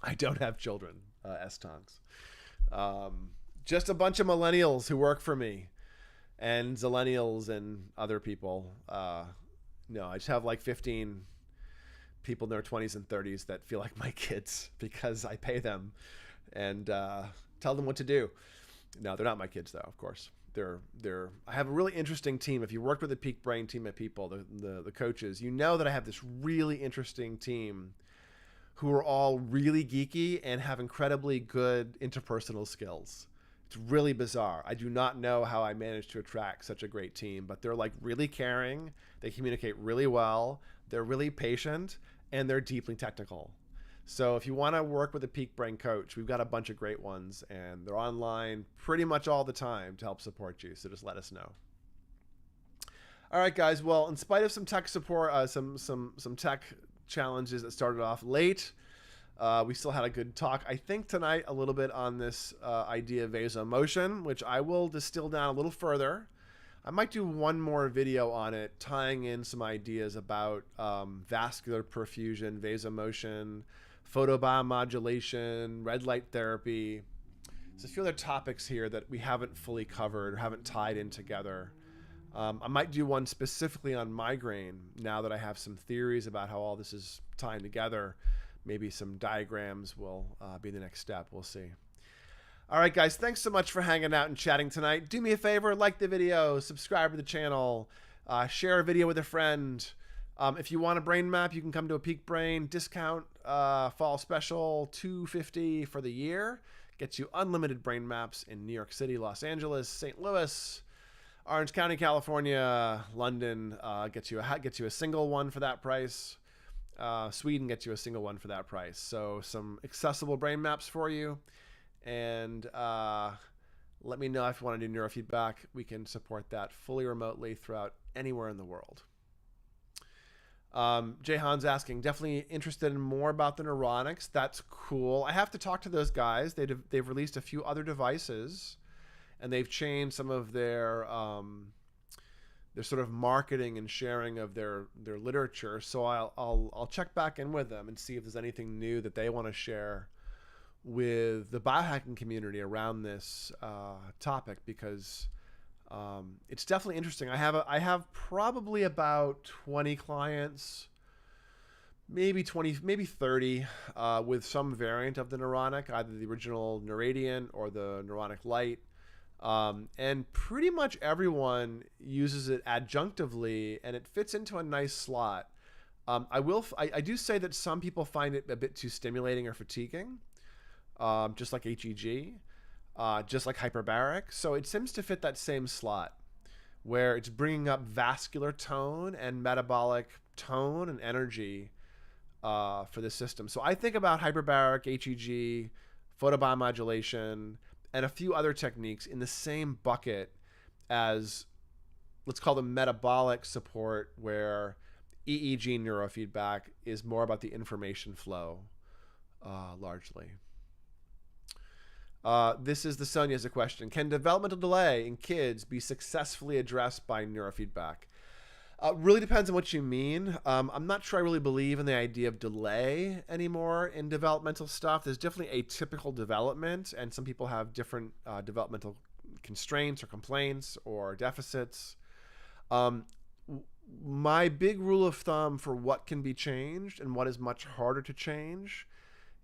I don't have children, S-Tonks. Just a bunch of millennials who work for me and zillennials and other people. No, I just have like 15 people in their 20s and 30s that feel like my kids because I pay them and tell them what to do. No, they're not my kids though, of course. I have a really interesting team. If you worked with a Peak Brain team at People, the coaches, you know that I have this really interesting team who are all really geeky and have incredibly good interpersonal skills. It's really bizarre. I do not know how I managed to attract such a great team, but they're like really caring. They communicate really well. They're really patient and they're deeply technical. So if you want to work with a Peak Brain coach, we've got a bunch of great ones and they're online pretty much all the time to help support you. So just let us know. All right, guys. Well, in spite of some tech support, some tech challenges that started off late, we still had a good talk. I think tonight a little bit on this idea of vasomotion, which I will distill down a little further. I might do one more video on it, tying in some ideas about vascular perfusion, vasomotion, photobiomodulation, red light therapy. There's a few other topics here that we haven't fully covered or haven't tied in together. I might do one specifically on migraine now that I have some theories about how all this is tying together. Maybe some diagrams will be the next step. We'll see. All right, guys, thanks so much for hanging out and chatting tonight. Do me a favor, like the video, subscribe to the channel, share a video with a friend. If you want a brain map, you can come to a Peak Brain discount fall special, $250 for the year. Gets you unlimited brain maps in New York City, Los Angeles, St. Louis, Orange County, California, London. Gets you a single one for that price. Sweden gets you a single one for that price. So some accessible brain maps for you. And let me know if you want to do neurofeedback. We can support that fully remotely throughout anywhere in the world. Jay Han's asking, definitely interested in more about the neuronics. That's cool. I have to talk to those guys. They've released a few other devices, and they've changed some of their sort of marketing and sharing of their literature. So I'll check back in with them and see if there's anything new that they want to share with the biohacking community around this topic, because it's definitely interesting. I have probably about 20 clients, maybe 20, maybe 30, with some variant of the neuronic, either the original Neuradian or the neuronic light. And pretty much everyone uses it adjunctively, and it fits into a nice slot. I do say that some people find it a bit too stimulating or fatiguing, just like HEG. Just like hyperbaric. So it seems to fit that same slot where it's bringing up vascular tone and metabolic tone and energy for the system. So I think about hyperbaric, HEG, photobiomodulation, and a few other techniques in the same bucket as, let's call them metabolic support, where EEG neurofeedback is more about the information flow, largely. This is the Sonia as a question. Can developmental delay in kids be successfully addressed by neurofeedback? Really depends on what you mean. I'm not sure I really believe in the idea of delay anymore in developmental stuff. There's definitely atypical development, and some people have different developmental constraints or complaints or deficits. My big rule of thumb for what can be changed and what is much harder to change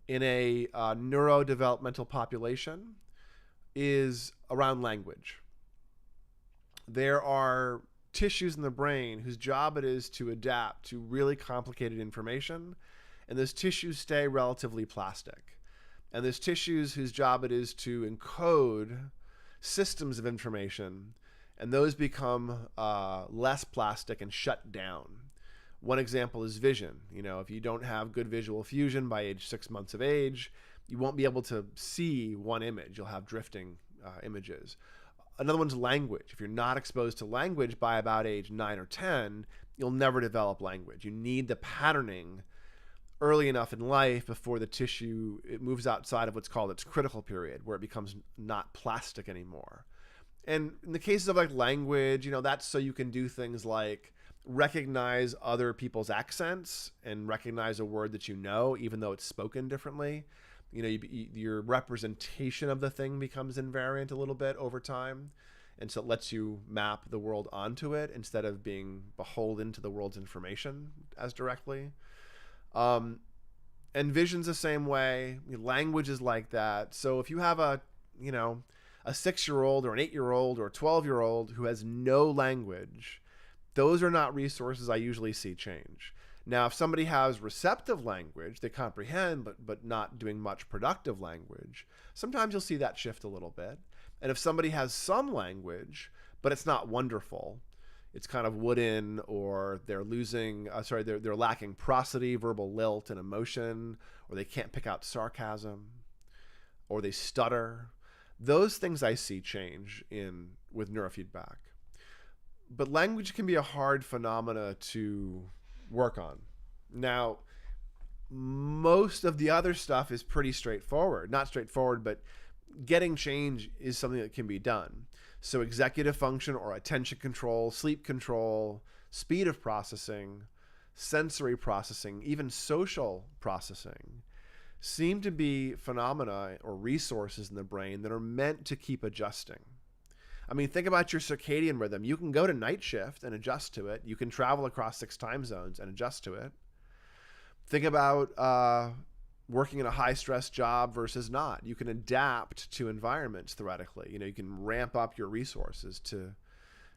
in a neurodevelopmental population is around language. There are tissues in the brain whose job it is to adapt to really complicated information, and those tissues stay relatively plastic. And there's tissues whose job it is to encode systems of information, and those become less plastic and shut down. One example is vision. You know, if you don't have good visual fusion by age 6 months of age, you won't be able to see one image. You'll have drifting images. Another one's language. If you're not exposed to language by about age 9 or 10, you'll never develop language. You need the patterning early enough in life before the tissue, it moves outside of what's called its critical period, where it becomes not plastic anymore. And in the cases of like language, you know, that's so you can do things like recognize other people's accents and recognize a word that you know, even though it's spoken differently. You know, your representation of the thing becomes invariant a little bit over time. And so it lets you map the world onto it instead of being beholden to the world's information as directly. And vision's the same way. Language is like that. So if you have a 6-year-old or an 8-year-old or a 12-year-old who has no language, those are not resources I usually see change. Now, if somebody has receptive language, they comprehend, but not doing much productive language, sometimes you'll see that shift a little bit. And if somebody has some language, but it's not wonderful, it's kind of wooden, or they're they're lacking prosody, verbal lilt, and emotion, or they can't pick out sarcasm, or they stutter. Those things I see change with neurofeedback. But language can be a hard phenomena to work on. Now, most of the other stuff is pretty straightforward. Not straightforward, but getting change is something that can be done. So executive function or attention control, sleep control, speed of processing, sensory processing, even social processing seem to be phenomena or resources in the brain that are meant to keep adjusting. I mean, think about your circadian rhythm. You can go to night shift and adjust to it. You can travel across 6 time zones and adjust to it. Think about working in a high-stress job versus not. You can adapt to environments theoretically. You can ramp up your resources to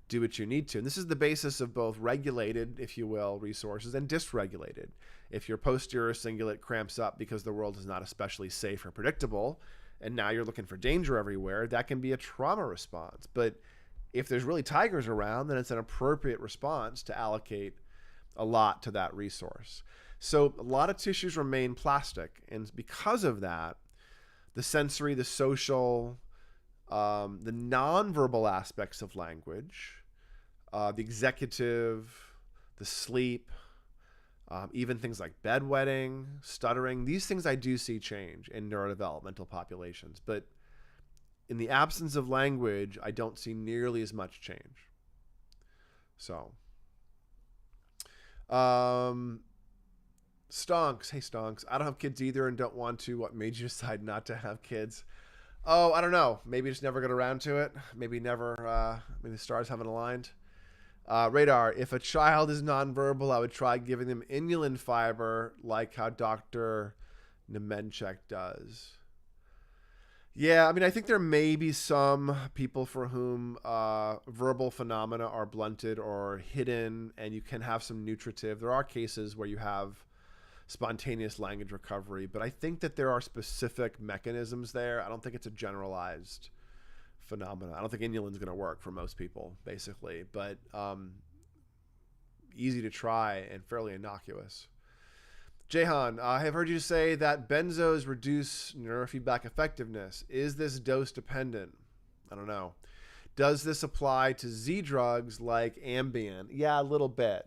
do what you need to. And this is the basis of both regulated, if you will, resources and dysregulated. If your posterior cingulate cramps up because the world is not especially safe or predictable, and now you're looking for danger everywhere, that can be a trauma response. But if there's really tigers around, then it's an appropriate response to allocate a lot to that resource. So a lot of tissues remain plastic, and because of that, the sensory, the social, the nonverbal aspects of language, the executive, the sleep, even things like bedwetting, stuttering, these things I do see change in neurodevelopmental populations. But in the absence of language, I don't see nearly as much change. So, Stonks. Hey, Stonks. I don't have kids either and don't want to. What made you decide not to have kids? Oh, I don't know. Maybe just never got around to it. Maybe never, maybe the stars haven't aligned. Radar, if a child is nonverbal, I would try giving them inulin fiber like how Dr. Nemenchek does. Yeah, I mean, I think there may be some people for whom verbal phenomena are blunted or hidden, and you can have some nutritive. There are cases where you have spontaneous language recovery, but I think that there are specific mechanisms there. I don't think it's a generalized phenomena. I don't think inulin's going to work for most people, basically, but easy to try and fairly innocuous. Jehan, I have heard you say that benzos reduce neurofeedback effectiveness. Is this dose dependent? I don't know. Does this apply to Z drugs like Ambien? Yeah, a little bit.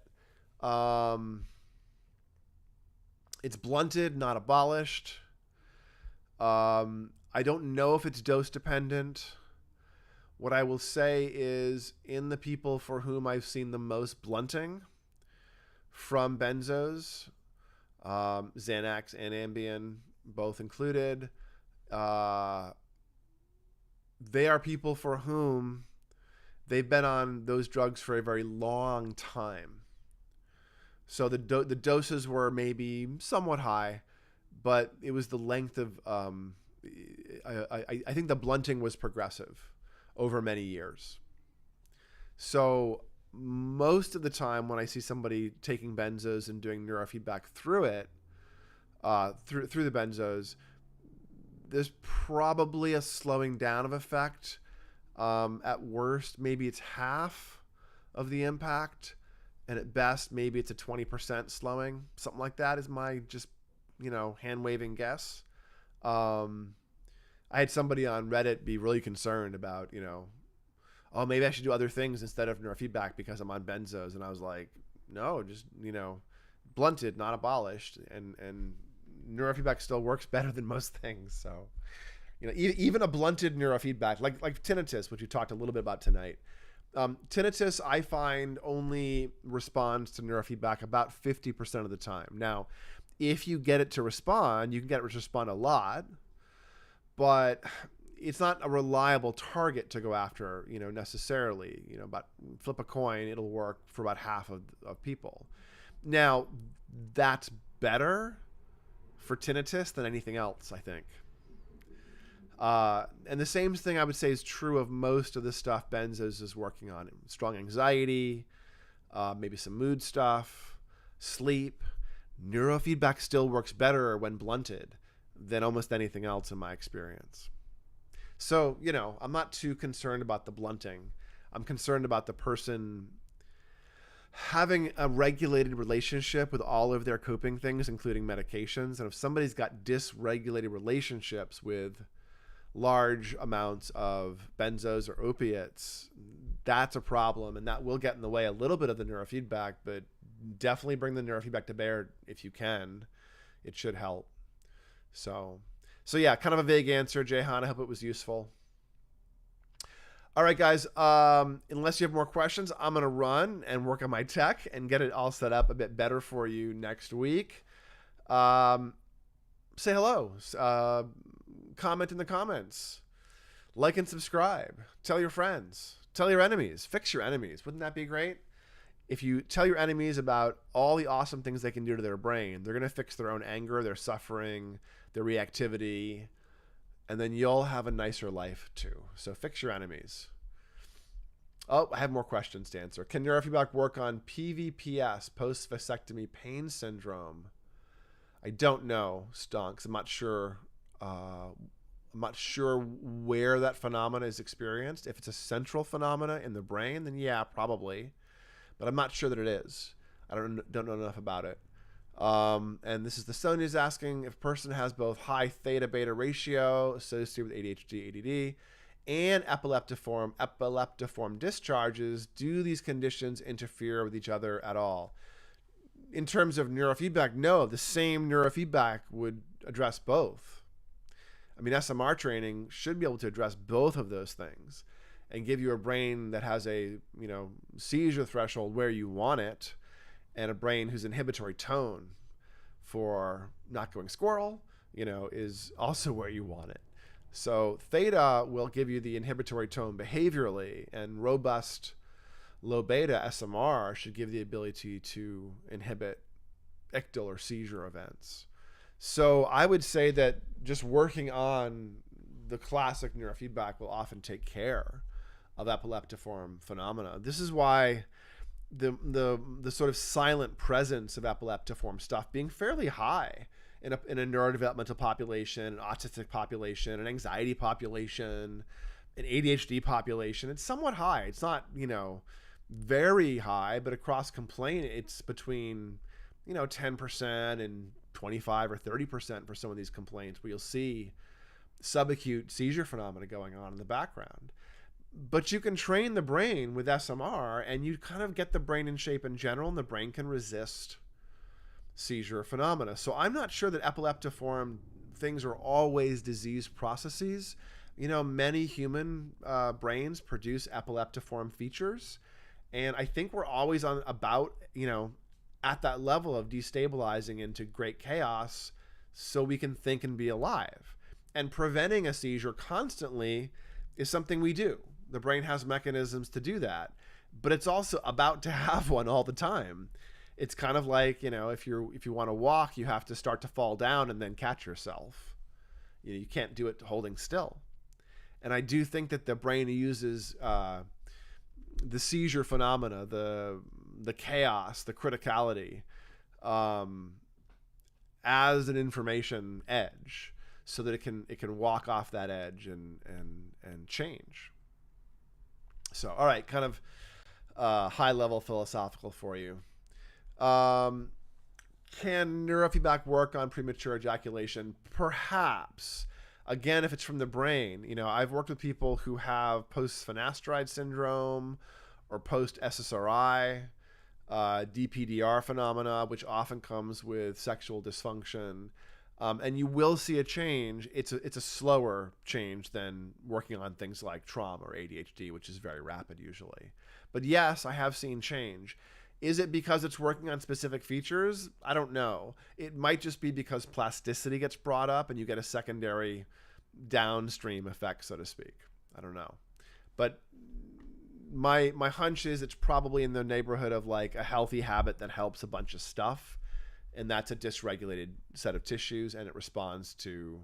It's blunted, not abolished. I don't know if it's dose dependent. What I will say is, in the people for whom I've seen the most blunting from benzos, Xanax and Ambien both included, they are people for whom they've been on those drugs for a very long time. So the doses were maybe somewhat high, but it was the length of, I think the blunting was progressive over many years. So most of the time when I see somebody taking benzos and doing neurofeedback through it, through the benzos, there's probably a slowing down of effect. At worst, maybe it's half of the impact, and at best, maybe it's a 20% slowing. Something like that is my just, hand-waving guess. I had somebody on Reddit be really concerned about, oh, maybe I should do other things instead of neurofeedback because I'm on benzos. And I was like, no, just, blunted, not abolished. And neurofeedback still works better than most things. So, even a blunted neurofeedback, like tinnitus, which we talked a little bit about tonight. Tinnitus, I find, only responds to neurofeedback about 50% of the time. Now, if you get it to respond, you can get it to respond a lot, but it's not a reliable target to go after, necessarily. About flip a coin, it'll work for about half of people. Now, that's better for tinnitus than anything else, I think. And the same thing I would say is true of most of the stuff benzos is working on. Strong anxiety, maybe some mood stuff, sleep. Neurofeedback still works better when blunted than almost anything else in my experience. So, you know, I'm not too concerned about the blunting. I'm concerned about the person having a regulated relationship with all of their coping things, including medications. And if somebody's got dysregulated relationships with large amounts of benzos or opiates, that's a problem, and that will get in the way a little bit of the neurofeedback, but definitely bring the neurofeedback to bear if you can. It should help. So yeah, kind of a vague answer, Jehan. I hope it was useful. All right, guys, unless you have more questions, I'm going to run and work on my tech and get it all set up a bit better for you next week. Say hello. Comment in the comments. Like and subscribe. Tell your friends. Tell your enemies. Fix your enemies. Wouldn't that be great? If you tell your enemies about all the awesome things they can do to their brain, they're going to fix their own anger, their suffering, their reactivity, and then you'll have a nicer life too. So fix your enemies. Oh, I have more questions to answer. Can neurofeedback work on PVPS, post-vasectomy pain syndrome? I don't know, Stonks. I'm not sure where that phenomena is experienced. If it's a central phenomena in the brain, then yeah, probably. But I'm not sure that it is. I don't know enough about it. And this is the Sonia's asking if a person has both high theta beta ratio associated with ADHD, ADD, and epileptiform discharges, do these conditions interfere with each other at all? In terms of neurofeedback, no. The same neurofeedback would address both. I mean, SMR training should be able to address both of those things and give you a brain that has a, you know, seizure threshold where you want it, and a brain whose inhibitory tone for not going squirrel, you know, is also where you want it. So theta will give you the inhibitory tone behaviorally, and robust low beta SMR should give the ability to inhibit ictal or seizure events. So I would say that just working on the classic neurofeedback will often take care of epileptiform phenomena. This is why the sort of silent presence of epileptiform stuff being fairly high in a neurodevelopmental population, an autistic population, an anxiety population, an ADHD population, it's somewhat high. It's not, you know, very high, but across complaint, it's between, you know, 10% and 25 or 30% for some of these complaints, where you'll see subacute seizure phenomena going on in the background. But you can train the brain with SMR, and you kind of get the brain in shape in general, and the brain can resist seizure phenomena. So I'm not sure that epileptiform things are always disease processes. You know, many human brains produce epileptiform features, and I think we're always on about, you know, at that level of destabilizing into great chaos so we can think and be alive. And preventing a seizure constantly is something we do. The brain has mechanisms to do that, but it's also about to have one all the time. It's kind of like, you know, if you want to walk, you have to start to fall down and then catch yourself. You can't do it holding still. And I do think that the brain uses the seizure phenomena, the chaos, the criticality, as an information edge, so that it can walk off that edge and change. So, all right, kind of high level philosophical for you. Can neurofeedback work on premature ejaculation? Perhaps. Again, if it's from the brain. You know, I've worked with people who have post-finasteride syndrome or post-SSRI, DPDR phenomena, which often comes with sexual dysfunction. And you will see a change. It's a slower change than working on things like trauma or ADHD, which is very rapid usually. But yes, I have seen change. Is it because it's working on specific features? I don't know. It might just be because plasticity gets brought up and you get a secondary downstream effect, so to speak. I don't know. But my hunch is it's probably in the neighborhood of like a healthy habit that helps a bunch of stuff, and that's a dysregulated set of tissues, and it responds to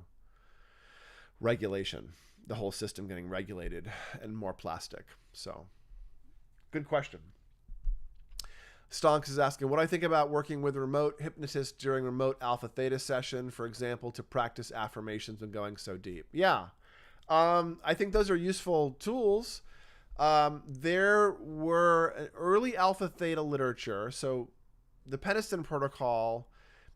regulation, the whole system getting regulated and more plastic. So good question. Stonks is asking, what do I think about working with a remote hypnotist during remote alpha theta session, for example, to practice affirmations when going so deep? Yeah. I think those are useful tools. There were an early alpha theta literature. So the Peniston protocol,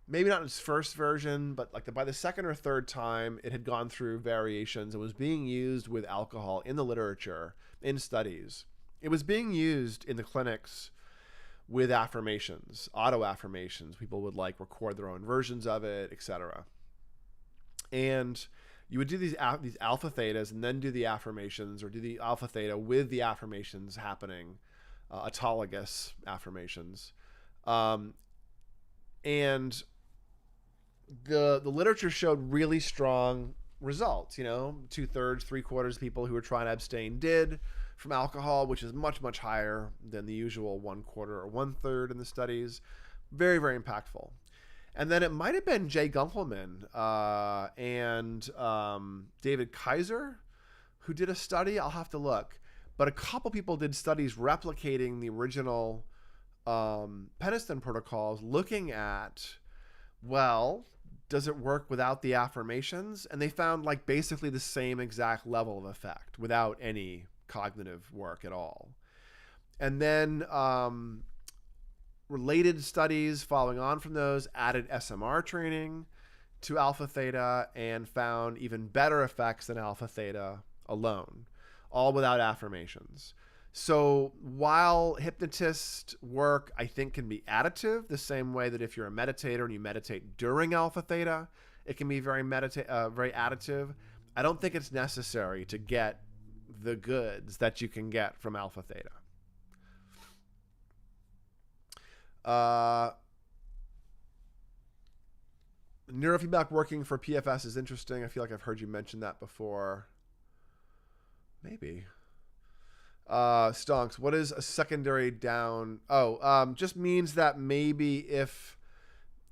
maybe not in its first version, but like by the second or third time it had gone through variations and was being used with alcohol in the literature, in studies. It was being used in the clinics with affirmations, auto affirmations. People would like record their own versions of it, etc. And you would do these alpha thetas and then do the affirmations, or do the alpha theta with the affirmations happening, autologous affirmations. And the literature showed really strong results. 2/3, 3/4 people who were trying to abstain did from alcohol, which is much, much higher than the usual 1/4 or 1/3 in the studies. Very, very impactful. And then it might have been Jay Gunkelman and David Kaiser who did a study. I'll have to look. But a couple people did studies replicating the original Peniston protocols, looking at, well, does it work without the affirmations? And they found like basically the same exact level of effect without any cognitive work at all. And then related studies following on from those added SMR training to alpha theta and found even better effects than alpha theta alone, all without affirmations. So while hypnotist work, I think, can be additive, the same way that if you're a meditator and you meditate during alpha theta, it can be very additive. I don't think it's necessary to get the goods that you can get from alpha theta. Neurofeedback working for PFS is interesting. I feel like I've heard you mention that before. Maybe. Stonks, what is a secondary down? Just means that maybe if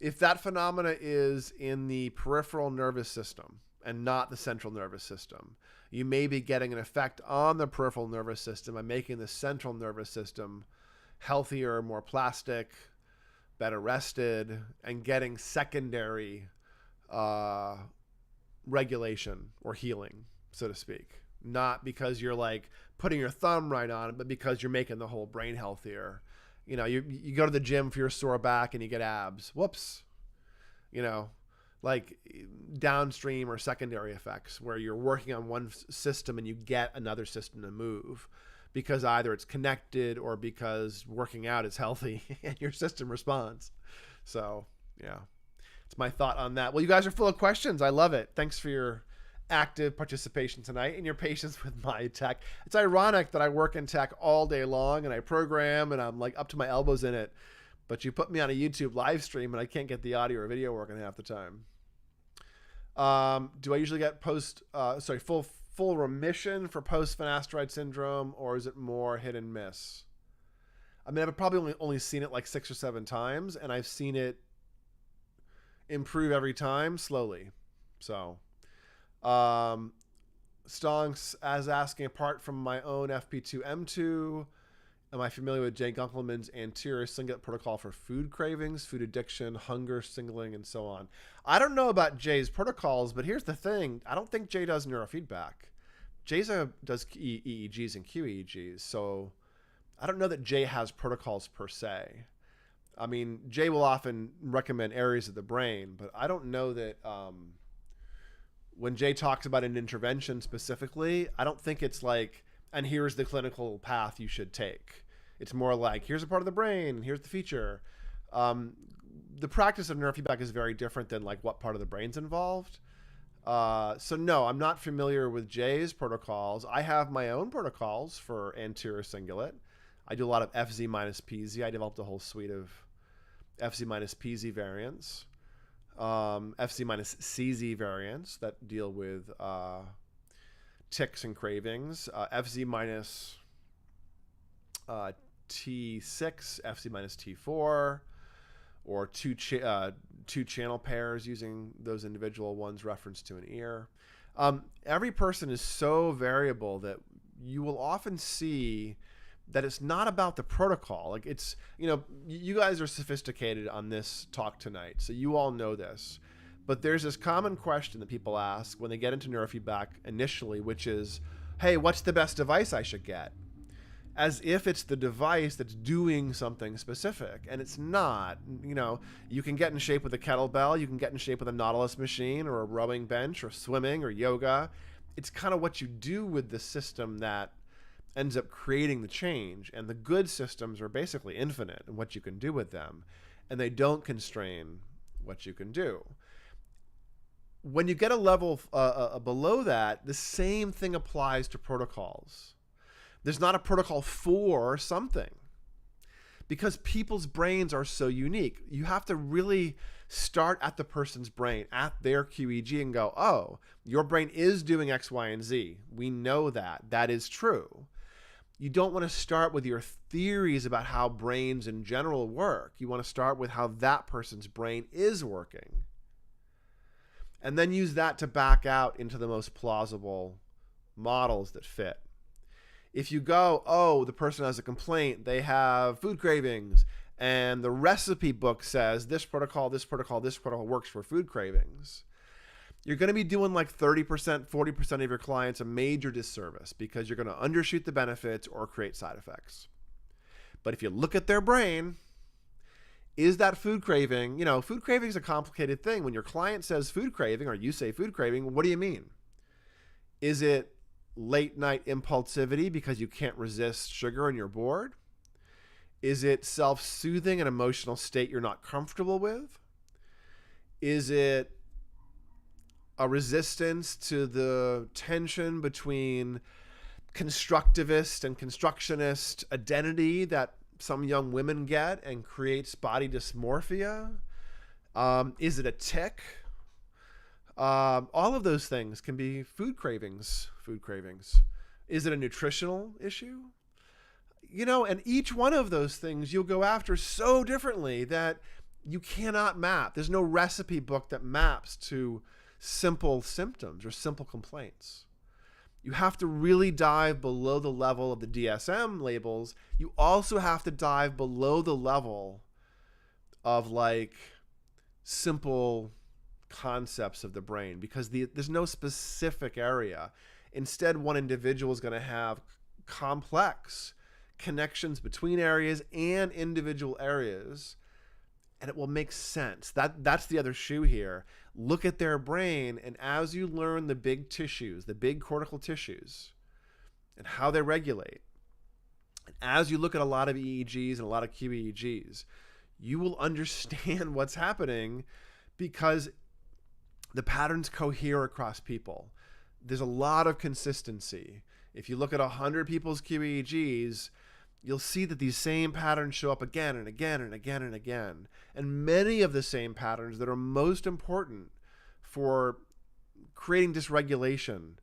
that phenomena is in the peripheral nervous system and not the central nervous system, you may be getting an effect on the peripheral nervous system by making the central nervous system healthier, more plastic, better rested, and getting secondary regulation or healing, so to speak. Not because you're like putting your thumb right on it, but because you're making the whole brain healthier. You go to the gym for your sore back and you get abs. Whoops. Like downstream or secondary effects where you're working on one system and you get another system to move because either it's connected or because working out is healthy and your system responds. So, yeah, it's my thought on that. Well, you guys are full of questions. I love it. Thanks for your active participation tonight and your patience with my tech. It's ironic that I work in tech all day long and I program and I'm like up to my elbows in it, but you put me on a YouTube live stream and I can't get the audio or video working half the time. Do I usually get full remission for post-finasteride syndrome, or is it more hit and miss? I mean, I've probably only seen it like 6 or 7 times, and I've seen it improve every time slowly. So, Stonks as asking, apart from my own FP2M2, am I familiar with Jay Gunkelman's anterior cingulate protocol for food cravings, food addiction, hunger, signaling, and so on? I don't know about Jay's protocols, but here's the thing. I don't think Jay does neurofeedback. Jay does EEGs and QEEGs, so I don't know that Jay has protocols per se. I mean, Jay will often recommend areas of the brain, but I don't know that when Jay talks about an intervention specifically, I don't think it's like, and here's the clinical path you should take. It's more like, here's a part of the brain, here's the feature. The practice of neurofeedback is very different than like what part of the brain's involved. So no, I'm not familiar with Jay's protocols. I have my own protocols for anterior cingulate. I do a lot of FZ minus PZ. I developed a whole suite of FZ minus PZ variants, FZ minus CZ variants that deal with tics and cravings, FZ minus T6, FC minus T4, or two channel pairs using those individual ones referenced to an ear. Every person is so variable that you will often see that it's not about the protocol. Like it's, you guys are sophisticated on this talk tonight, so you all know this. But there's this common question that people ask when they get into neurofeedback initially, which is, hey, what's the best device I should get? As if it's the device that's doing something specific, and it's not. You can get in shape with a kettlebell, you can get in shape with a Nautilus machine or a rowing bench or swimming or yoga. It's kind of what you do with the system that ends up creating the change, and the good systems are basically infinite in what you can do with them, and they don't constrain what you can do. When you get a level below that, the same thing applies to protocols. There's not a protocol for something because people's brains are so unique. You have to really start at the person's brain, at their QEEG, and go, oh, your brain is doing X, Y, and Z. We know that. That is true. You don't want to start with your theories about how brains in general work. You want to start with how that person's brain is working. And then use that to back out into the most plausible models that fit. If you go, oh, the person has a complaint, they have food cravings, and the recipe book says this protocol works for food cravings, you're going to be doing like 30%, 40% of your clients a major disservice because you're going to undershoot the benefits or create side effects. But if you look at their brain, is that food craving? Food craving is a complicated thing. When your client says food craving or you say food craving, what do you mean? Is it late night impulsivity because you can't resist sugar and you're bored? Is it self-soothing, an emotional state you're not comfortable with? Is it a resistance to the tension between constructivist and constructionist identity that some young women get and creates body dysmorphia? Is it a tic? All of those things can be food cravings. Is it a nutritional issue? And each one of those things you'll go after so differently that you cannot map. There's no recipe book that maps to simple symptoms or simple complaints. You have to really dive below the level of the DSM labels. You also have to dive below the level of like simple concepts of the brain because there's no specific area. Instead, one individual is going to have complex connections between areas and individual areas, and it will make sense. That's the other shoe here. Look at their brain, and as you learn the big tissues, the big cortical tissues, and how they regulate, and as you look at a lot of EEGs and a lot of QEEGs, you will understand what's happening because the patterns cohere across people. There's a lot of consistency. If you look at 100 people's QEEGs, you'll see that these same patterns show up again and again and again and again. And many of the same patterns that are most important for creating dysregulation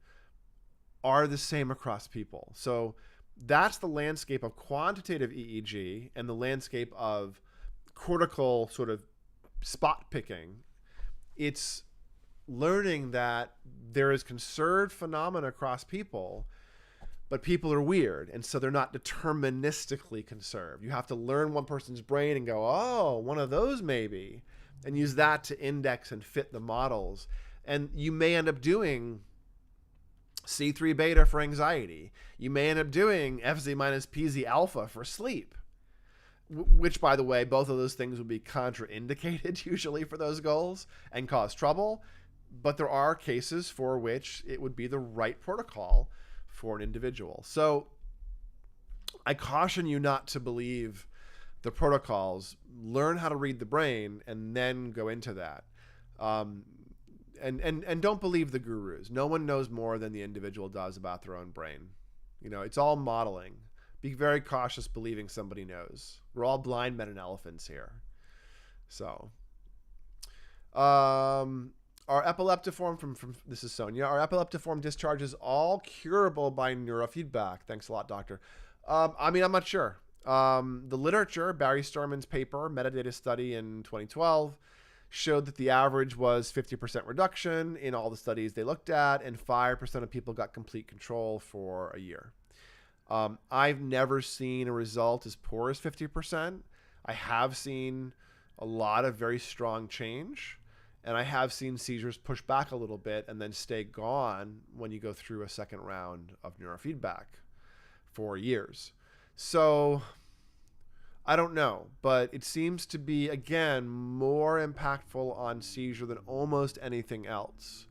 are the same across people. So that's the landscape of quantitative EEG and the landscape of cortical sort of spot picking. It's learning that there is conserved phenomena across people, but people are weird, and so they're not deterministically conserved. You have to learn one person's brain and go, oh, one of those maybe, and use that to index and fit the models. And you may end up doing C3 beta for anxiety. You may end up doing FZ minus PZ alpha for sleep, which, by the way, both of those things would be contraindicated usually for those goals and cause trouble. But there are cases for which it would be the right protocol for an individual. So I caution you not to believe the protocols. Learn how to read the brain and then go into that. And don't believe the gurus. No one knows more than the individual does about their own brain. It's all modeling. Be very cautious believing somebody knows. We're all blind men and elephants here. So, our epileptiform from this is Sonia. Our epileptiform discharge is all curable by neurofeedback. Thanks a lot, doctor. I mean, I'm not sure. The literature, Barry Sturman's paper, metadata study in 2012, showed that the average was 50% reduction in all the studies they looked at, and 5% of people got complete control for a year. I've never seen a result as poor as 50%. I have seen a lot of very strong change, and I have seen seizures push back a little bit and then stay gone when you go through a second round of neurofeedback for years. So I don't know, but it seems to be, again, more impactful on seizure than almost anything else.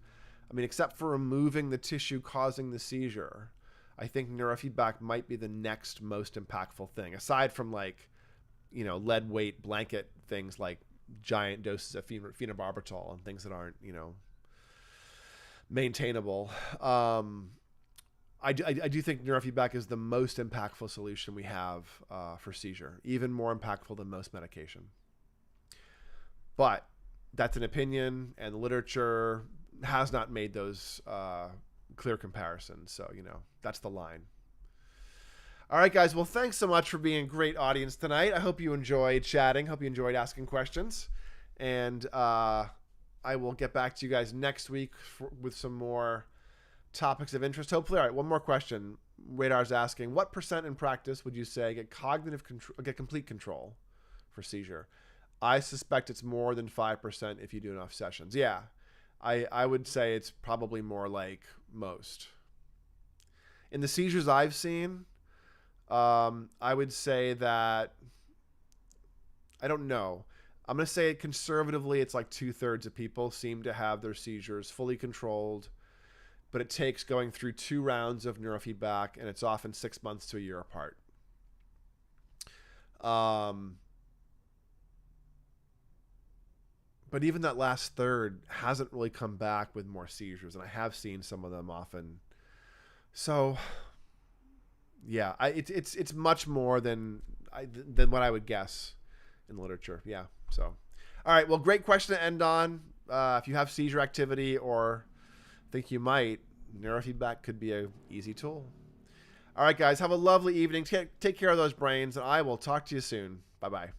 I mean, except for removing the tissue causing the seizure, I think neurofeedback might be the next most impactful thing, aside from like, lead weight blanket things like giant doses of phenobarbital and things that aren't, maintainable. I do think neurofeedback is the most impactful solution we have for seizure, even more impactful than most medication. But that's an opinion, and the literature has not made those clear comparisons. So, that's the line. All right, guys. Well, thanks so much for being a great audience tonight. I hope you enjoyed chatting. Hope you enjoyed asking questions. And I will get back to you guys next week with some more topics of interest, hopefully. All right, one more question. Radar's asking, what % in practice would you say get complete control for seizure? I suspect it's more than 5% if you do enough sessions. Yeah, I would say it's probably more like most. In the seizures I've seen, I would say that, I don't know. I'm going to say conservatively, it's like 2/3 of people seem to have their seizures fully controlled, but it takes going through 2 rounds of neurofeedback, and it's often 6 months to a year apart. But even that last third hasn't really come back with more seizures, and I have seen some of them often. So, yeah, it's much more than what I would guess in the literature. Yeah. So, all right. Well, great question to end on. If you have seizure activity or think you might, neurofeedback could be an easy tool. All right, guys. Have a lovely evening. Take care of those brains, and I will talk to you soon. Bye-bye.